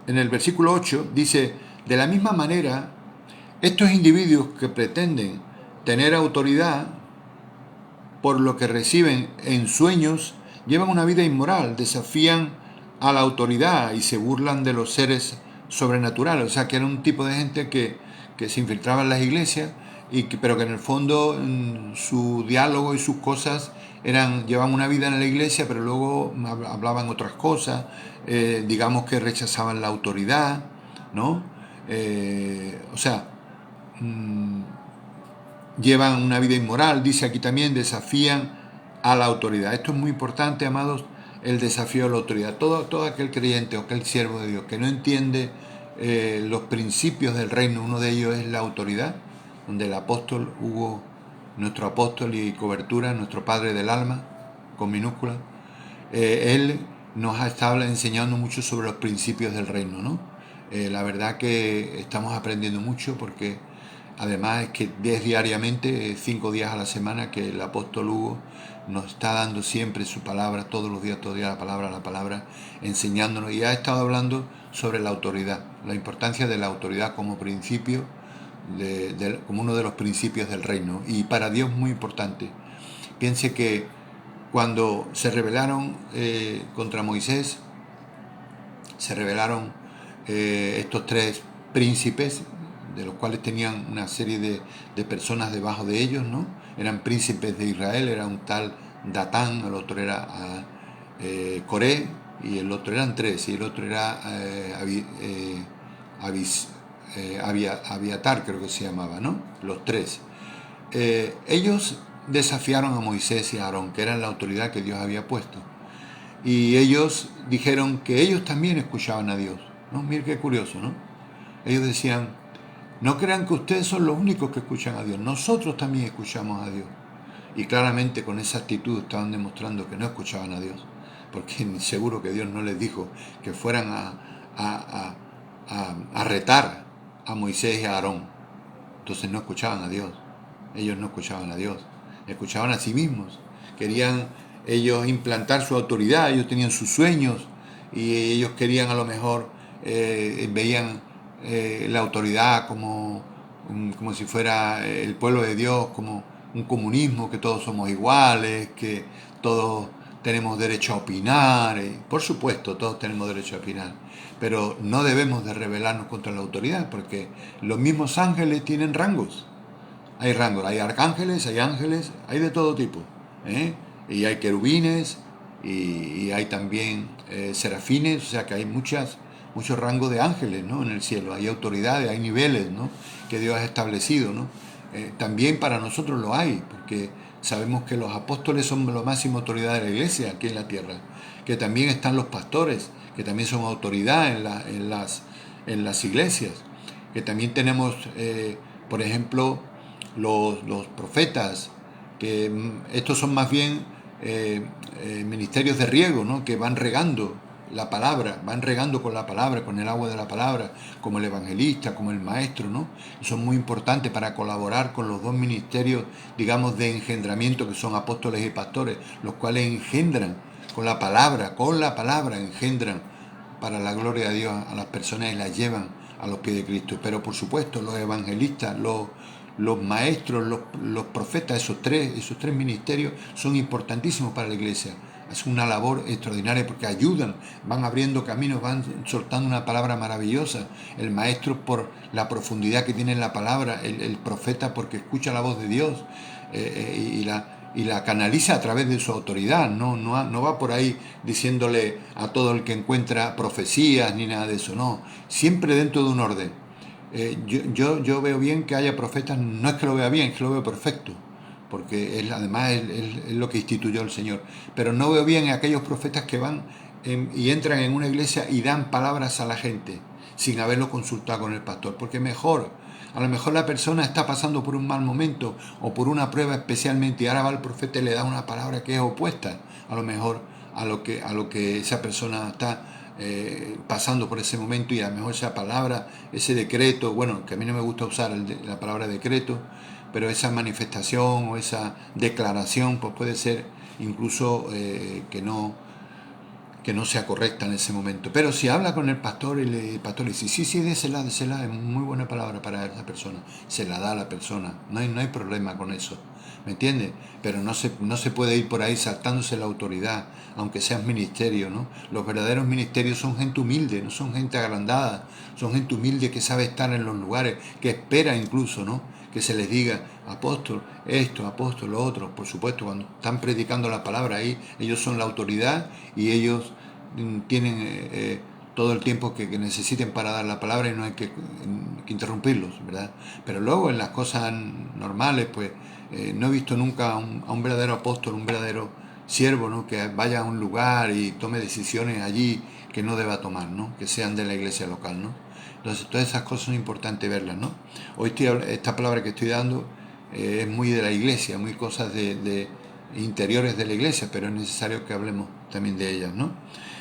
En el versículo 8 dice, de la misma manera, estos individuos que pretenden tener autoridad, por lo que reciben en sueños, llevan una vida inmoral, desafían a la autoridad y se burlan de los seres sobrenaturales. O sea, que era un tipo de gente que se infiltraba en las iglesias, pero que en el fondo su diálogo y sus cosas llevaban una vida en la iglesia, pero luego hablaban otras cosas, digamos que rechazaban la autoridad, ¿no? O sea, llevan una vida inmoral, dice aquí también, desafían a la autoridad. Esto es muy importante, amados, el desafío a la autoridad. Todo aquel creyente o aquel siervo de Dios que no entiende los principios del reino, uno de ellos es la autoridad, donde el apóstol Hugo, nuestro apóstol y cobertura, nuestro padre del alma, con minúscula, él nos ha estado enseñando mucho sobre los principios del reino, ¿no? La verdad que estamos aprendiendo mucho porque además es que es diariamente, 5 días a la semana, que el apóstol Hugo nos está dando siempre su palabra, todos los días la palabra, enseñándonos. Y ha estado hablando sobre la autoridad, la importancia de la autoridad como principio, como uno de los principios del reino. Y para Dios muy importante. Piense que cuando se rebelaron contra Moisés, se rebelaron estos 3 príncipes, de los cuales tenían una serie de personas debajo de ellos, ¿no? Eran príncipes de Israel, era un tal Datán, el otro era Coré, y el otro eran 3, y el otro era Abiatar, creo que se llamaba, ¿no? Los 3. Ellos desafiaron a Moisés y a Aarón, que eran la autoridad que Dios había puesto. Y ellos dijeron que ellos también escuchaban a Dios, ¿no? Mira qué curioso, ¿no? Ellos decían, no crean que ustedes son los únicos que escuchan a Dios, nosotros también escuchamos a Dios. Y claramente con esa actitud estaban demostrando que no escuchaban a Dios, porque seguro que Dios no les dijo que fueran a retar a Moisés y a Aarón. Entonces no escuchaban a Dios, ellos no escuchaban a Dios, escuchaban a sí mismos. Querían ellos implantar su autoridad, ellos tenían sus sueños y ellos querían a lo mejor, veían la autoridad como si fuera el pueblo de Dios, como un comunismo, que todos somos iguales, que todos tenemos derecho a opinar. Por supuesto, todos tenemos derecho a opinar, pero no debemos de rebelarnos contra la autoridad, porque los mismos ángeles tienen rangos. Hay rangos, hay arcángeles, hay ángeles, hay de todo tipo, ¿eh? Y hay querubines, y hay también serafines, o sea que hay muchos rangos de ángeles, ¿no? En el cielo, hay autoridades, hay niveles, ¿no? Que Dios ha establecido, ¿no? También para nosotros lo hay, porque sabemos que los apóstoles son la máxima autoridad de la iglesia aquí en la tierra, que también están los pastores, que también son autoridad en las iglesias, que también tenemos, por ejemplo, los profetas, que estos son más bien ministerios de riego, ¿no? Que van regando la palabra, van regando con la palabra, con el agua de la palabra, como el evangelista, como el maestro, ¿no? Y son muy importantes para colaborar con los 2 ministerios, digamos, de engendramiento, que son apóstoles y pastores, los cuales engendran con la palabra, engendran para la gloria de Dios a las personas y las llevan a los pies de Cristo. Pero por supuesto, los evangelistas, los maestros, los profetas, esos tres ministerios son importantísimos para la iglesia. Es una labor extraordinaria porque ayudan, van abriendo caminos, van soltando una palabra maravillosa. El maestro por la profundidad que tiene en la palabra, el profeta porque escucha la voz de Dios y la canaliza a través de su autoridad. No va por ahí diciéndole a todo el que encuentra profecías ni nada de eso, no. Siempre dentro de un orden. Yo veo bien que haya profetas, no es que lo vea bien, es que lo veo perfecto, porque además es lo que instituyó el Señor. Pero no veo bien a aquellos profetas que van y entran en una iglesia y dan palabras a la gente sin haberlo consultado con el pastor, porque a lo mejor la persona está pasando por un mal momento o por una prueba especialmente, y ahora va el profeta y le da una palabra que es opuesta a lo mejor a lo que esa persona está pasando por ese momento, y a lo mejor esa palabra, ese decreto, bueno, que a mí no me gusta usar la palabra decreto, pero esa manifestación o esa declaración pues puede ser incluso que no sea correcta en ese momento. Pero si habla con el pastor y el pastor le dice, sí, désela, es muy buena palabra para esa persona, se la da a la persona, no hay problema con eso, ¿me entiendes? Pero no se puede ir por ahí saltándose la autoridad, aunque seas ministerio, ¿no? Los verdaderos ministerios son gente humilde, no son gente agrandada, son gente humilde que sabe estar en los lugares, que espera incluso, ¿no? Que se les diga, apóstol, esto, apóstol, lo otro. Por supuesto, cuando están predicando la palabra ahí, ellos son la autoridad y ellos tienen todo el tiempo que necesiten para dar la palabra y no hay que interrumpirlos, ¿verdad? Pero luego en las cosas normales, pues no he visto nunca a un verdadero apóstol, un verdadero siervo, ¿no? Que vaya a un lugar y tome decisiones allí que no deba tomar, ¿no? Que sean de la iglesia local, ¿no? Entonces todas esas cosas son importantes verlas, ¿no? Hoy esta palabra que estoy dando es muy de la iglesia, muy cosas de interiores de la iglesia, pero es necesario que hablemos también de ellas, ¿no?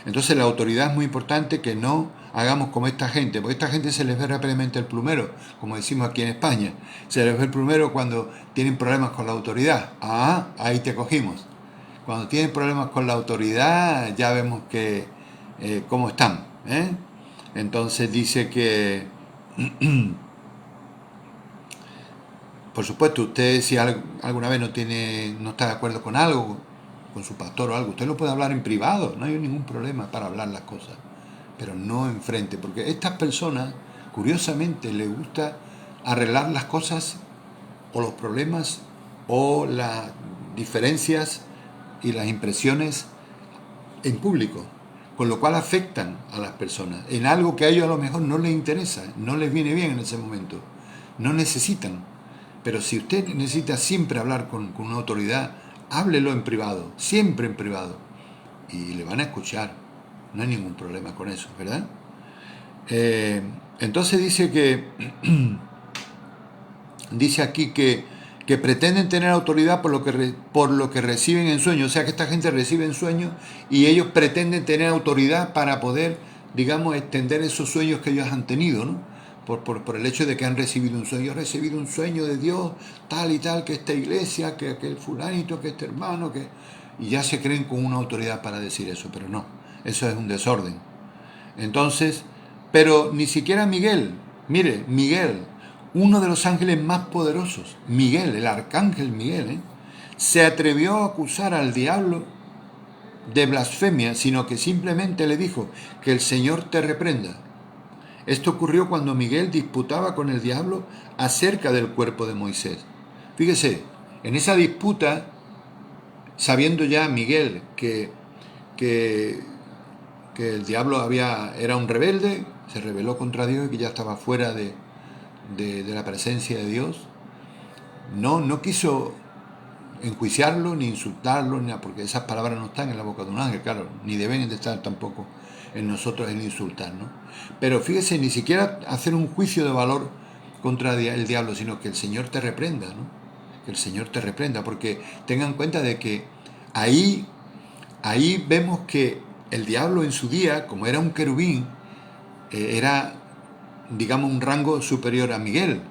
Entonces la autoridad es muy importante, que no hagamos como esta gente, porque esta gente se les ve rápidamente el plumero, como decimos aquí en España. Se les ve el plumero cuando tienen problemas con la autoridad. Ah, ahí te cogimos. Cuando tienen problemas con la autoridad, ya vemos que cómo están. Entonces dice que, por supuesto, usted si alguna vez no está de acuerdo con algo, con su pastor o algo, usted lo puede hablar en privado, no hay ningún problema para hablar las cosas, pero no enfrente, porque a estas personas, curiosamente, les gusta arreglar las cosas o los problemas o las diferencias y las impresiones en público, con lo cual afectan a las personas en algo que a ellos a lo mejor no les interesa, no les viene bien en ese momento, no necesitan. Pero si usted necesita siempre hablar con una autoridad, háblelo en privado, siempre en privado, y le van a escuchar, no hay ningún problema con eso, ¿verdad? Entonces dice que dice aquí que pretenden tener autoridad por lo que reciben en sueños. O sea que esta gente recibe en sueños y ellos pretenden tener autoridad para poder, digamos, extender esos sueños que ellos han tenido, ¿no? Por el hecho de que han recibido un sueño. Yo he recibido un sueño de Dios, tal y tal, que esta iglesia, que aquel fulanito, que este hermano, que... Y ya se creen con una autoridad para decir eso, pero no, eso es un desorden. Entonces, pero ni siquiera Miguel, mire, Miguel, uno de los ángeles más poderosos, Miguel, el arcángel Miguel, se atrevió a acusar al diablo de blasfemia, sino que simplemente le dijo que el Señor te reprenda. Esto ocurrió cuando Miguel disputaba con el diablo acerca del cuerpo de Moisés. Fíjese, en esa disputa, sabiendo ya Miguel que, que el diablo era un rebelde, se rebeló contra Dios y que ya estaba fuera de la presencia de Dios, no quiso enjuiciarlo, ni insultarlo, ni nada, porque esas palabras no están en la boca de un ángel, claro, ni deben de estar tampoco en nosotros el insultar, ¿no? Pero fíjese, ni siquiera hacer un juicio de valor contra el diablo, sino que el Señor te reprenda, ¿no? Que el Señor te reprenda, porque tengan en cuenta de que ahí vemos que el diablo en su día, como era un querubín, era, digamos, un rango superior a Miguel,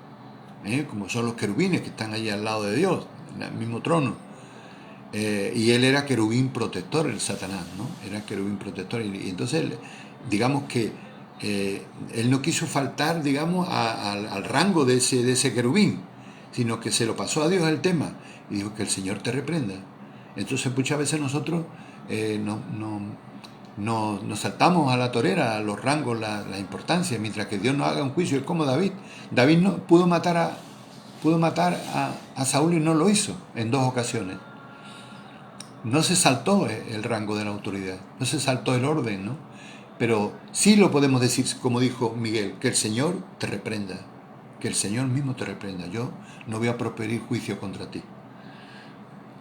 como son los querubines que están allí al lado de Dios, en el mismo trono. Y él era querubín protector, el Satanás, ¿no? Era querubín protector. Y entonces, digamos que él no quiso faltar, digamos, al rango de ese querubín, sino que se lo pasó a Dios el tema y dijo que el Señor te reprenda. Entonces muchas veces nosotros nos saltamos a la torera, a los rangos, la importancia, mientras que Dios no haga un juicio. Es como David. David no pudo matar a Saúl y no lo hizo en 2 ocasiones. No se saltó el rango de la autoridad, no se saltó el orden, ¿no? Pero sí lo podemos decir, como dijo Miguel, que el Señor te reprenda, que el Señor mismo te reprenda. Yo no voy a proferir juicio contra ti.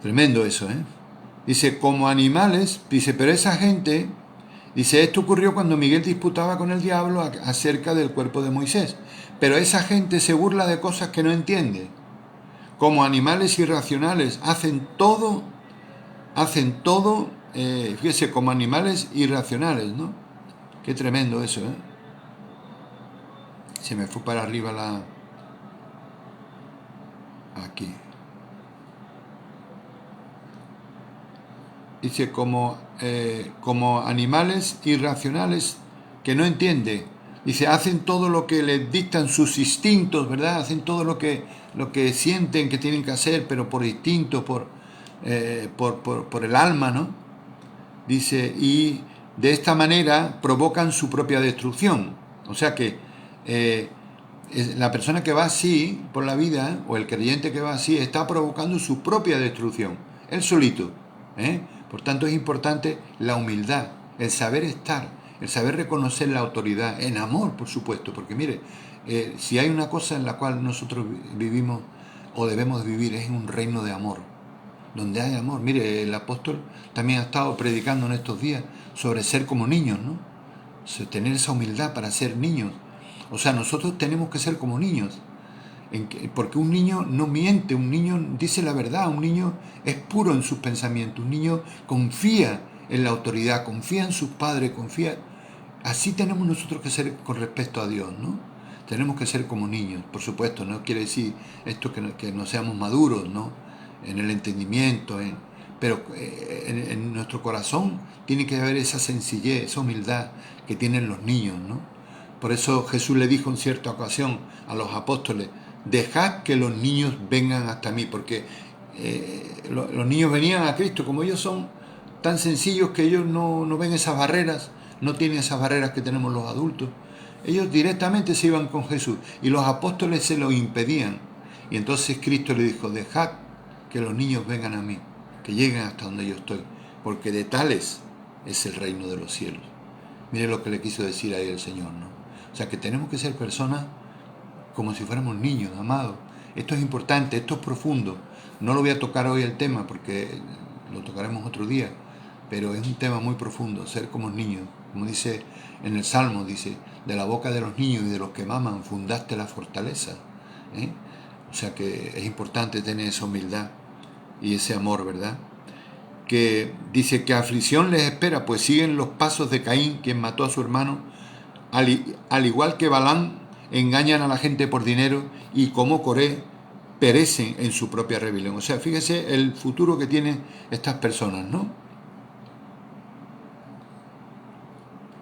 Tremendo eso, ¿eh? Dice, como animales, dice, pero esa gente, dice, esto ocurrió cuando Miguel disputaba con el diablo acerca del cuerpo de Moisés. Pero esa gente se burla de cosas que no entiende. Como animales irracionales, hacen todo, fíjese, como animales irracionales, ¿no? Qué tremendo eso, ¿eh? Se me fue para arriba aquí. Dice como animales irracionales que no entiende Dice, hacen todo lo que les dictan sus instintos, ¿verdad? Hacen todo lo que sienten que tienen que hacer, pero por instinto, por el alma, ¿no? Dice, y de esta manera provocan su propia destrucción. O sea que eh, la persona que va así por la vida, o el creyente que va así, está provocando su propia destrucción, él solito. ¿eh? Por tanto, es importante la humildad, el saber estar, el saber reconocer la autoridad, en amor, por supuesto, porque mire, si hay una cosa en la cual nosotros vivimos o debemos vivir, es en un reino de amor, donde hay amor. Mire, el apóstol también ha estado predicando en estos días sobre ser como niños, ¿no? Tener esa humildad para ser niños. O sea, nosotros tenemos que ser como niños, porque un niño no miente, un niño dice la verdad, un niño es puro en sus pensamientos, un niño confía en la autoridad, confía en sus padres, confía. Así tenemos nosotros que ser con respecto a Dios, ¿no? Tenemos que ser como niños, por supuesto, no quiere decir esto que no seamos maduros, ¿no? En el entendimiento, pero en nuestro corazón tiene que haber esa sencillez, esa humildad que tienen los niños, ¿no? Por eso Jesús le dijo en cierta ocasión a los apóstoles, dejad que los niños vengan hasta mí, porque los niños venían a Cristo, como ellos son tan sencillos que ellos no ven esas barreras, no tienen esas barreras que tenemos los adultos. Ellos directamente se iban con Jesús y los apóstoles se lo impedían. Y entonces Cristo le dijo, dejad que los niños vengan a mí, que lleguen hasta donde yo estoy, porque de tales es el reino de los cielos. Mire lo que le quiso decir ahí el Señor, ¿no? O sea que tenemos que ser personas como si fuéramos niños, amados. Esto es importante, esto es profundo. No lo voy a tocar hoy el tema porque lo tocaremos otro día, pero es un tema muy profundo, ser como niños. Como dice en el Salmo, dice, de la boca de los niños y de los que maman fundaste la fortaleza. ¿eh? O sea que es importante tener esa humildad y ese amor, ¿verdad? Que dice que aflicción les espera, pues siguen los pasos de Caín, quien mató a su hermano, al igual que Balán, engañan a la gente por dinero y como Coré perecen en su propia rebelión. O sea, fíjese el futuro que tienen estas personas, ¿no?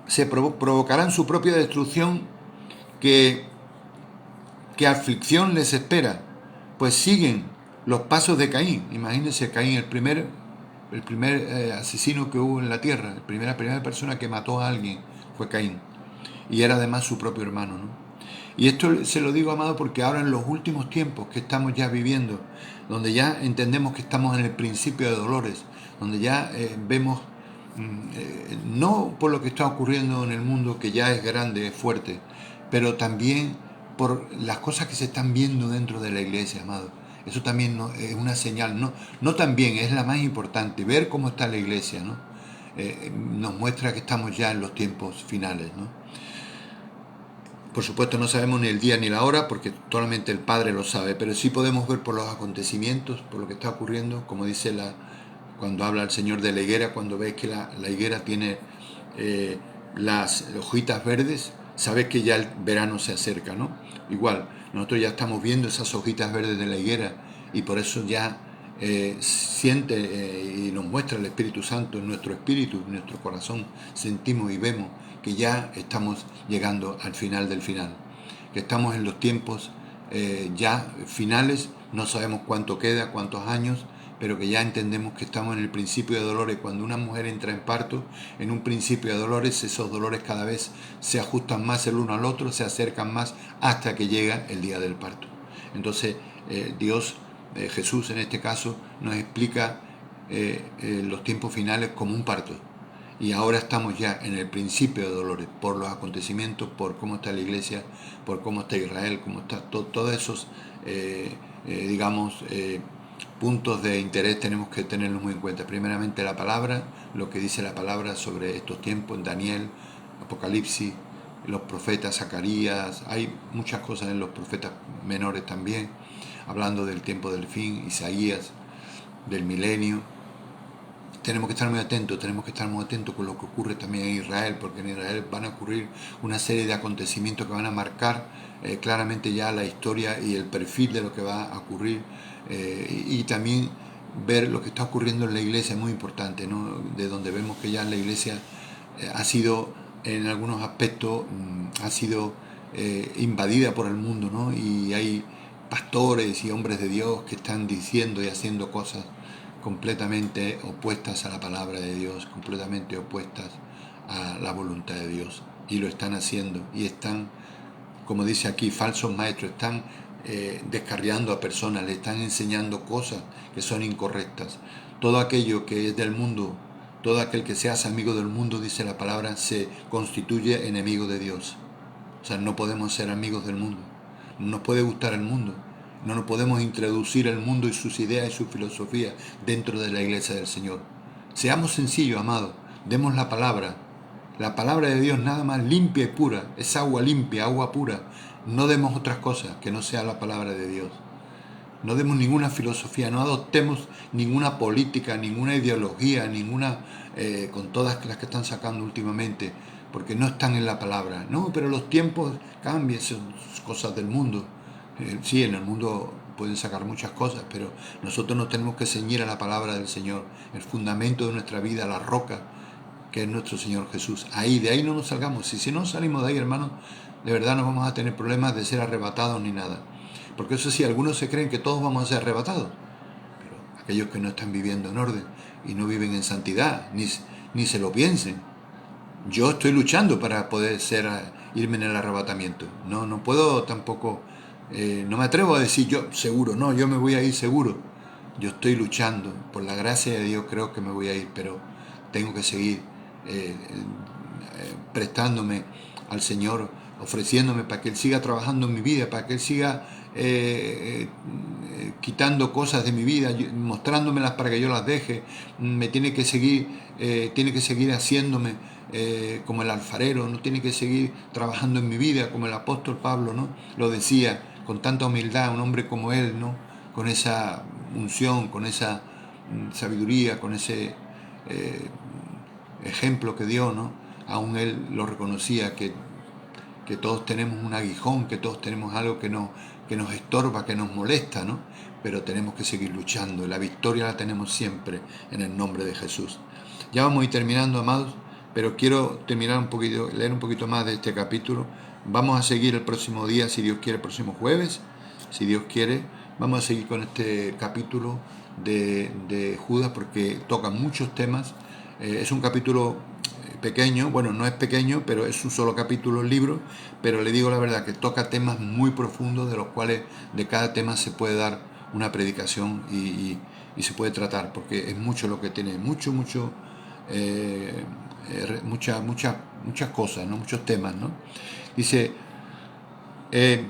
Se provocarán su propia destrucción, que, que aflicción les espera, pues siguen los pasos de Caín. Imagínense, Caín, el primer asesino que hubo en la tierra, la primera persona que mató a alguien fue Caín. Y era además su propio hermano, ¿no? Y esto se lo digo, amado, porque ahora en los últimos tiempos que estamos ya viviendo, donde ya entendemos que estamos en el principio de dolores, donde ya vemos, no por lo que está ocurriendo en el mundo, que ya es grande, es fuerte, pero también por las cosas que se están viendo dentro de la iglesia, amado. Eso también es una señal, no también, es la más importante, ver cómo está la iglesia, ¿no? Nos muestra que estamos ya en los tiempos finales, ¿no? Por supuesto no sabemos ni el día ni la hora porque solamente el Padre lo sabe, pero sí podemos ver por los acontecimientos, por lo que está ocurriendo, como dice cuando habla el Señor de la higuera, cuando ves que la higuera tiene las hojitas verdes, sabes que ya el verano se acerca, ¿no? Igual, nosotros ya estamos viendo esas hojitas verdes de la higuera y por eso ya siente y nos muestra el Espíritu Santo en nuestro espíritu, en nuestro corazón, sentimos y vemos que ya estamos llegando al final del final, que estamos en los tiempos ya finales, no sabemos cuánto queda, cuántos años, pero que ya entendemos que estamos en el principio de dolores. Cuando una mujer entra en parto, en un principio de dolores, esos dolores cada vez se ajustan más el uno al otro, se acercan más hasta que llega el día del parto. Entonces Dios, Jesús en este caso, nos explica los tiempos finales como un parto. Y ahora estamos ya en el principio de dolores por los acontecimientos, por cómo está la iglesia, por cómo está Israel, cómo está todos esos, puntos de interés tenemos que tenerlos muy en cuenta. Primeramente la palabra, lo que dice la palabra sobre estos tiempos en Daniel, Apocalipsis, los profetas, Zacarías, hay muchas cosas en los profetas menores también, hablando del tiempo del fin, Isaías, del milenio. Tenemos que estar muy atentos con lo que ocurre también en Israel, porque en Israel van a ocurrir una serie de acontecimientos que van a marcar claramente ya la historia y el perfil de lo que va a ocurrir, y también ver lo que está ocurriendo en la iglesia es muy importante, ¿no? De donde vemos que ya la iglesia ha sido en algunos aspectos ha sido invadida por el mundo, ¿no? Y hay pastores y hombres de Dios que están diciendo y haciendo cosas completamente opuestas a la palabra de Dios, completamente opuestas a la voluntad de Dios. Y lo están haciendo. Y están, como dice aquí, falsos maestros, están descarriando a personas, le están enseñando cosas que son incorrectas. Todo aquello que es del mundo, todo aquel que se hace amigo del mundo, dice la palabra, se constituye enemigo de Dios. O sea, no podemos ser amigos del mundo. No nos puede gustar el mundo. No nos podemos introducir el mundo y sus ideas y su filosofía dentro de la iglesia del Señor. Seamos sencillos, amados. Demos la palabra. La palabra de Dios nada más limpia y pura. Es agua limpia, agua pura. No demos otras cosas que no sea la palabra de Dios. No demos ninguna filosofía, no adoptemos ninguna política, ninguna ideología, ninguna, con todas las que están sacando últimamente, porque no están en la palabra. No, pero los tiempos cambian, son cosas del mundo. Sí, en el mundo pueden sacar muchas cosas, pero nosotros nos tenemos que ceñir a la palabra del Señor, el fundamento de nuestra vida, la roca, que es nuestro Señor Jesús. Ahí, de ahí no nos salgamos. Y si no salimos de ahí, hermanos, de verdad no vamos a tener problemas de ser arrebatados ni nada. Porque eso sí, algunos se creen que todos vamos a ser arrebatados, pero aquellos que no están viviendo en orden y no viven en santidad, ni se lo piensen. Yo estoy luchando para poder irme en el arrebatamiento. No puedo tampoco, no me atrevo a decir yo seguro, no, yo me voy a ir seguro. Yo estoy luchando, por la gracia de Dios creo que me voy a ir, pero tengo que seguir prestándome al Señor, ofreciéndome para que Él siga trabajando en mi vida, para que Él siga quitando cosas de mi vida, mostrándomelas para que yo las deje. Me tiene que seguir haciéndome como el alfarero, no tiene que seguir trabajando en mi vida como el apóstol Pablo, ¿no? Lo decía con tanta humildad, un hombre como él, ¿no? Con esa unción, con esa sabiduría, con ese ejemplo que dio, ¿no? Aún él lo reconocía, que todos tenemos un aguijón, que todos tenemos algo que nos estorba, que nos molesta, ¿no? Pero tenemos que seguir luchando. La victoria la tenemos siempre en el nombre de Jesús. Ya vamos a ir terminando, amados, pero quiero terminar un poquito, leer un poquito más de este capítulo. Vamos a seguir el próximo día, si Dios quiere, el próximo jueves, si Dios quiere. Vamos a seguir con este capítulo de Judas porque toca muchos temas. Es un capítulo pequeño, bueno, no es pequeño, pero es un solo capítulo el libro, pero le digo la verdad que toca temas muy profundos de los cuales de cada tema se puede dar una predicación y se puede tratar, porque es mucho lo que tiene, muchas cosas, ¿no? Muchos temas, ¿no? Dice,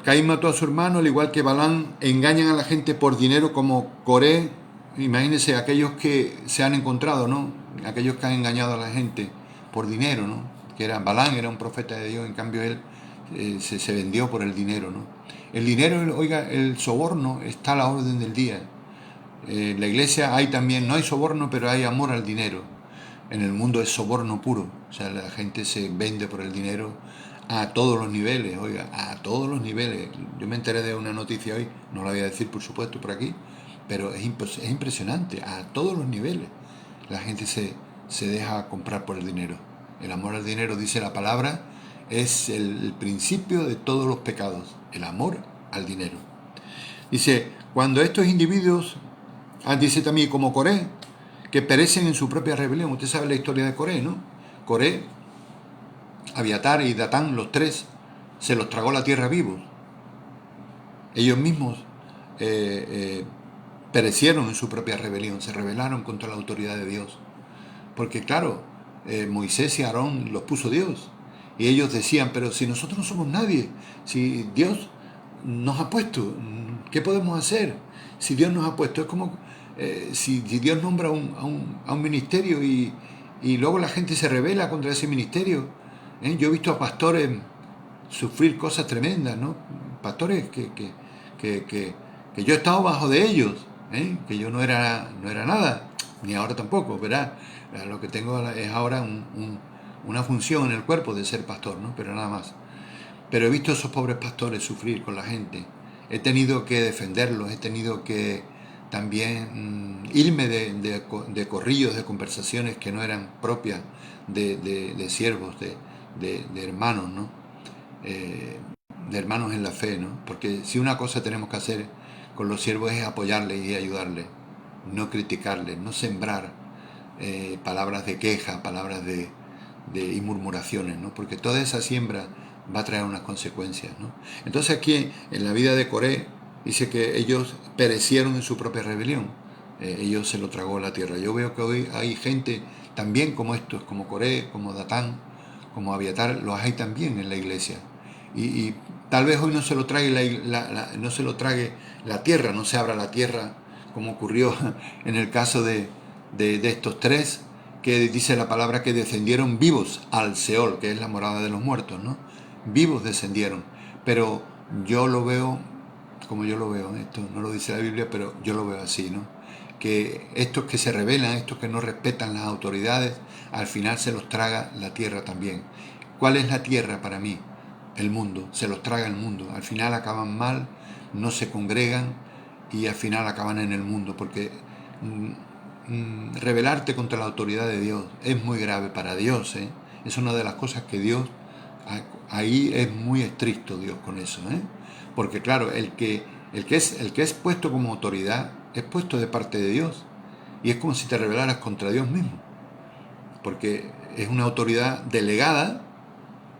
Caín mató a su hermano, al igual que Balán, engañan a la gente por dinero como Coré. Imagínense aquellos que se han encontrado, ¿no? Aquellos que han engañado a la gente por dinero, ¿no? Que Balán era un profeta de Dios, en cambio él se vendió por el dinero, ¿no? El dinero, oiga, el soborno está a la orden del día. La iglesia hay también, no hay soborno, pero hay amor al dinero. En el mundo es soborno puro, o sea, la gente se vende por el dinero a todos los niveles, oiga, a todos los niveles. Yo me enteré de una noticia hoy, no la voy a decir por supuesto por aquí, pero es impresionante, a todos los niveles. La gente se deja comprar por el dinero. El amor al dinero, dice la palabra, es el principio de todos los pecados, el amor al dinero. Dice, cuando estos individuos, dice también como Coré, que perecen en su propia rebelión. Usted sabe la historia de Coré, ¿no? Coré, Abiatar y Datán, los tres, se los tragó la tierra vivos. Ellos mismos perecieron en su propia rebelión, se rebelaron contra la autoridad de Dios. Porque claro, Moisés y Aarón los puso Dios. Y ellos decían, pero si nosotros no somos nadie, si Dios nos ha puesto, ¿qué podemos hacer? Si Dios nos ha puesto, es como si Dios nombra a un ministerio y luego la gente se rebela contra ese ministerio. Yo he visto a pastores sufrir cosas tremendas, ¿no? Pastores que yo he estado bajo de ellos, que yo no era nada, ni ahora tampoco, ¿verdad? Lo que tengo es ahora una función en el cuerpo de ser pastor, ¿no? Pero nada más. Pero he visto a esos pobres pastores sufrir con la gente. He tenido que defenderlos, he tenido que también irme de corrillos, de conversaciones que no eran propias de siervos de hermanos, ¿no? De hermanos en la fe, ¿no? Porque si una cosa tenemos que hacer con los siervos es apoyarles y ayudarles, no criticarles, no sembrar palabras de queja, palabras y murmuraciones, ¿no? Porque toda esa siembra va a traer unas consecuencias, ¿no? Entonces aquí en la vida de Coré dice que ellos perecieron en su propia rebelión, ellos se lo tragó la tierra. Yo veo que hoy hay gente también como estos, como Coré, como Datán, como Abiatar, los hay también en la iglesia. Y tal vez hoy no se lo trague no se lo trague la tierra, no se abra la tierra como ocurrió en el caso de estos tres, que dice la palabra que descendieron vivos al Seol, que es la morada de los muertos, ¿no? Vivos descendieron. Pero yo lo veo, como yo lo veo, esto no lo dice la Biblia, pero yo lo veo así, ¿no? Que estos que se rebelan, estos que no respetan las autoridades, al final se los traga la tierra también. ¿Cuál es la tierra para mí? El mundo, se los traga el mundo. Al final acaban mal, no se congregan y al final acaban en el mundo, porque rebelarte contra la autoridad de Dios es muy grave para Dios, ¿eh? Es una de las cosas que Dios, ahí es muy estricto Dios con eso, ¿eh? Porque claro, el que es puesto como autoridad es puesto de parte de Dios, y es como si te rebelaras contra Dios mismo, porque es una autoridad delegada,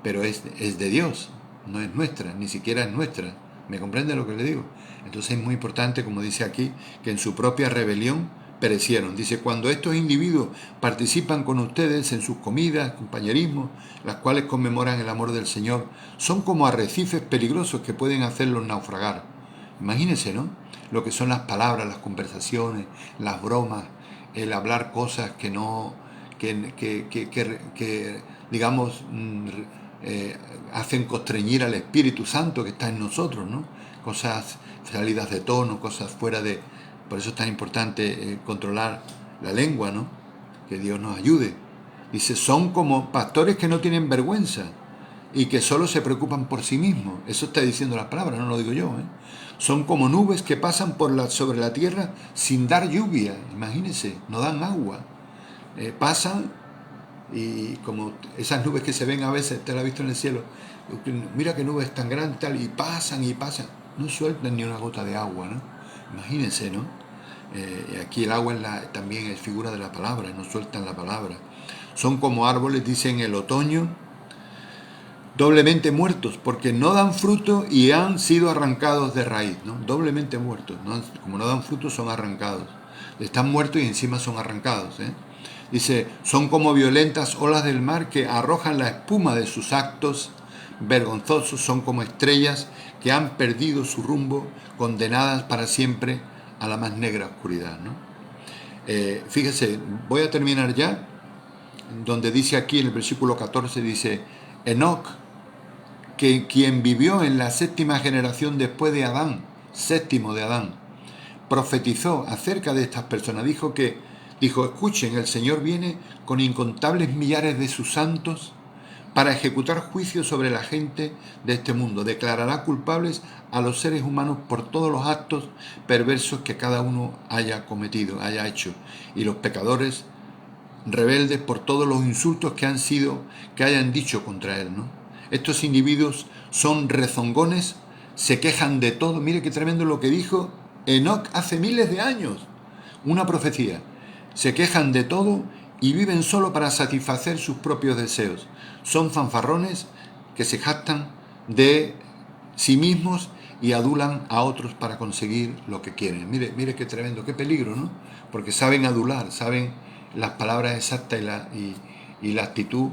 pero es de Dios, no es nuestra, ni siquiera es nuestra. ¿Me comprende lo que le digo? Entonces es muy importante, como dice aquí, que en su propia rebelión perecieron. Dice, cuando estos individuos participan con ustedes en sus comidas, compañerismo, las cuales conmemoran el amor del Señor, son como arrecifes peligrosos que pueden hacerlos naufragar. Imagínense, ¿no? Lo que son las palabras, las conversaciones, las bromas, el hablar cosas que no, que digamos, hacen constreñir al Espíritu Santo que está en nosotros, ¿no? Cosas salidas de tono, cosas fuera de... Por eso es tan importante controlar la lengua, ¿no? Que Dios nos ayude. Dice, son como pastores que no tienen vergüenza y que solo se preocupan por sí mismos. Eso está diciendo la palabra, no lo digo yo, ¿eh? Son como nubes que pasan sobre la tierra sin dar lluvia. Imagínense, no dan agua. Pasan y como esas nubes que se ven a veces, te la has visto en el cielo, mira qué nubes tan grandes tal, y pasan, no sueltan ni una gota de agua, ¿no? Imagínense, ¿no? Aquí el agua también es figura de la palabra, no sueltan la palabra. Son como árboles, dicen el otoño, doblemente muertos, porque no dan fruto y han sido arrancados de raíz, ¿no? Doblemente muertos, ¿no? Como no dan fruto, son arrancados. Están muertos y encima son arrancados, ¿eh? Dice, son como violentas olas del mar que arrojan la espuma de sus actos vergonzosos, son como estrellas que han perdido su rumbo, condenadas para siempre a la más negra oscuridad, ¿no? Fíjese, voy a terminar ya, donde dice aquí en el versículo 14, dice, Enoc, que quien vivió en la séptima generación después de Adán, séptimo de Adán, profetizó acerca de estas personas. Dijo, escuchen, el Señor viene con incontables millares de sus santos para ejecutar juicio sobre la gente de este mundo. Declarará culpables a los seres humanos por todos los actos perversos que cada uno haya cometido, haya hecho, y los pecadores rebeldes por todos los insultos que hayan dicho contra él, ¿no? Estos individuos son rezongones, se quejan de todo. Mire qué tremendo lo que dijo Enoc hace miles de años, una profecía. Se quejan de todo y viven solo para satisfacer sus propios deseos. Son fanfarrones que se jactan de sí mismos y adulan a otros para conseguir lo que quieren. Mire qué tremendo, qué peligro, ¿no? Porque saben adular, saben las palabras exactas y la actitud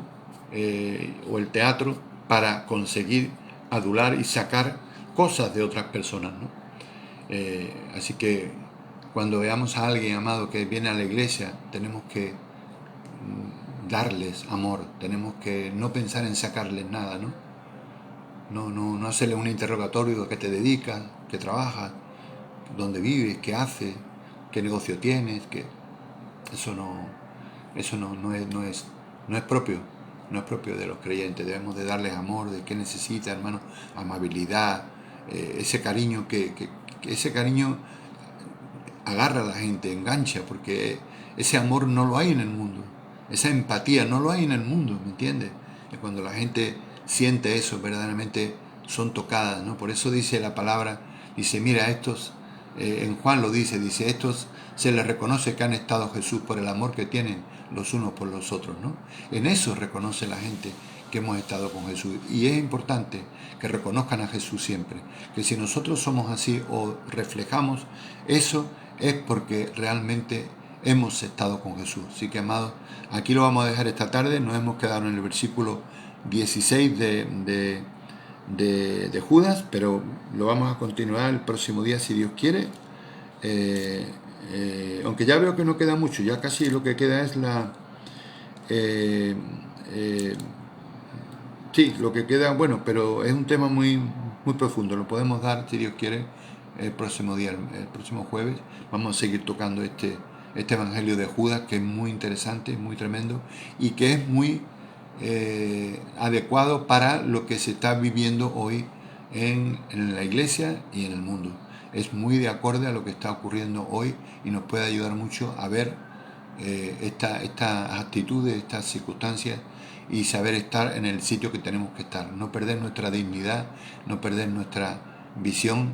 o el teatro para conseguir adular y sacar cosas de otras personas, ¿no? Así que cuando veamos a alguien, amado, que viene a la iglesia, tenemos que darles amor, tenemos que no pensar en sacarles nada, ¿no? No hacerle un interrogatorio de qué te dedicas, qué trabajas, dónde vives, qué haces, qué negocio tienes, eso no es propio, no es propio de los creyentes. Debemos de darles amor, de qué necesita, hermano, amabilidad, ese cariño ese cariño agarra a la gente, engancha, porque ese amor no lo hay en el mundo, esa empatía no lo hay en el mundo, ¿me entiendes? Y cuando la gente siente eso, verdaderamente son tocadas, ¿no? Por eso dice la palabra, dice, mira, estos, en Juan lo dice, estos se les reconoce que han estado Jesús por el amor que tienen los unos por los otros, ¿no? En eso reconoce la gente que hemos estado con Jesús. Y es importante que reconozcan a Jesús siempre, que si nosotros somos así o reflejamos eso, es porque realmente hemos estado con Jesús. Así que, amados, aquí lo vamos a dejar esta tarde. Nos hemos quedado en el versículo 16 de Judas, pero lo vamos a continuar el próximo día si Dios quiere. Aunque ya veo que no queda mucho, ya casi lo que queda es la... sí, lo que queda, bueno, pero es un tema muy, muy profundo. Lo podemos dar, si Dios quiere, el próximo día, el próximo jueves. Vamos a seguir tocando este Evangelio de Judas, que es muy interesante, muy tremendo, y que es muy adecuado para lo que se está viviendo hoy en la iglesia y en el mundo. Es muy de acorde a lo que está ocurriendo hoy y nos puede ayudar mucho a ver estas actitudes, estas circunstancias y saber estar en el sitio que tenemos que estar. No perder nuestra dignidad, no perder nuestra visión,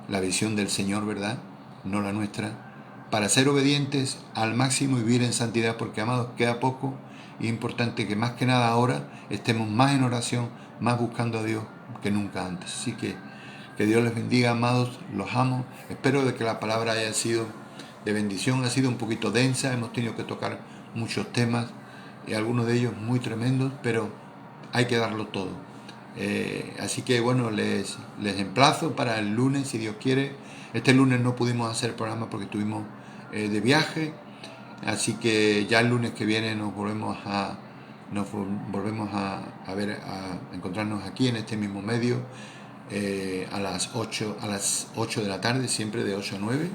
la visión del Señor, ¿verdad? No la nuestra, para ser obedientes al máximo y vivir en santidad, porque, amados, queda poco y es importante que más que nada ahora estemos más en oración, más buscando a Dios que nunca antes. Así que Dios les bendiga, amados, los amo. Espero de que la palabra haya sido de bendición. Ha sido un poquito densa, hemos tenido que tocar muchos temas y algunos de ellos muy tremendos, pero hay que darlo todo. Así que bueno, les emplazo para el lunes, si Dios quiere. Este lunes no pudimos hacer el programa porque estuvimos de viaje, así que ya el lunes que viene nos volvemos a ver, a encontrarnos aquí en este mismo medio a las 8 de la tarde, siempre de 8 a 9.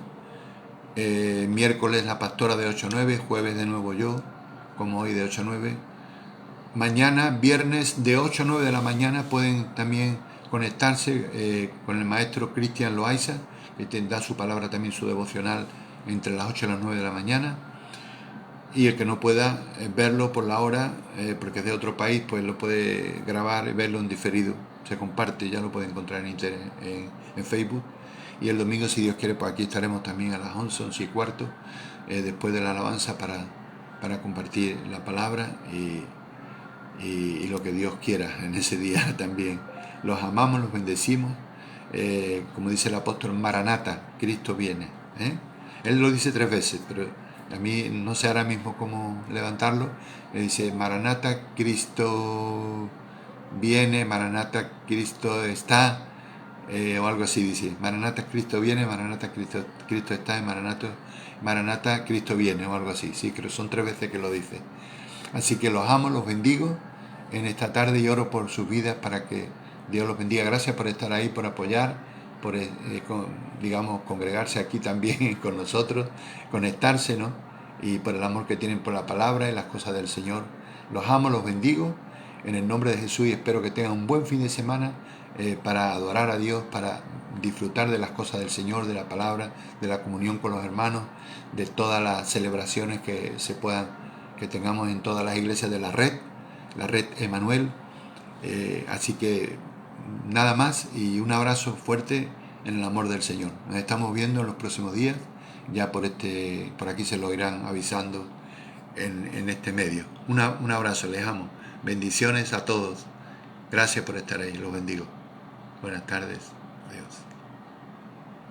Miércoles la pastora de 8 a 9, jueves de nuevo yo, como hoy de 8 a 9. Mañana, viernes, de 8 a 9 de la mañana, pueden también conectarse con el maestro Cristian Loaiza, que tendrá su palabra también, su devocional, entre las 8 y las 9 de la mañana. Y el que no pueda verlo por la hora, porque es de otro país, pues lo puede grabar y verlo en diferido. Se comparte, ya lo puede encontrar en Facebook. Y el domingo, si Dios quiere, pues aquí estaremos también a las 11 y cuarto, después de la alabanza, para compartir la palabra y lo que Dios quiera en ese día también. Los amamos, los bendecimos. Como dice el apóstol, Maranata, Cristo viene. Él lo dice 3 veces, pero a mí no sé ahora mismo cómo levantarlo. Dice, Maranata, Cristo viene, Maranata, Cristo está, o algo así dice. Maranata, Cristo viene, Maranata, Cristo está, y Maranata, Cristo viene, o algo así. Sí, creo que son 3 veces que lo dice. Así que los amo, los bendigo en esta tarde y oro por sus vidas para que Dios los bendiga. Gracias por estar ahí, por apoyar, por, digamos, congregarse aquí también con nosotros, conectarse, ¿no? Y por el amor que tienen por la palabra y las cosas del Señor. Los amo, los bendigo en el nombre de Jesús y espero que tengan un buen fin de semana para adorar a Dios, para disfrutar de las cosas del Señor, de la palabra, de la comunión con los hermanos, de todas las celebraciones que tengamos en todas las iglesias de la red Emanuel. Así que nada más y un abrazo fuerte en el amor del Señor. Nos estamos viendo en los próximos días, ya por aquí se lo irán avisando en este medio. Un abrazo, les amo. Bendiciones a todos. Gracias por estar ahí, los bendigo. Buenas tardes. Adiós.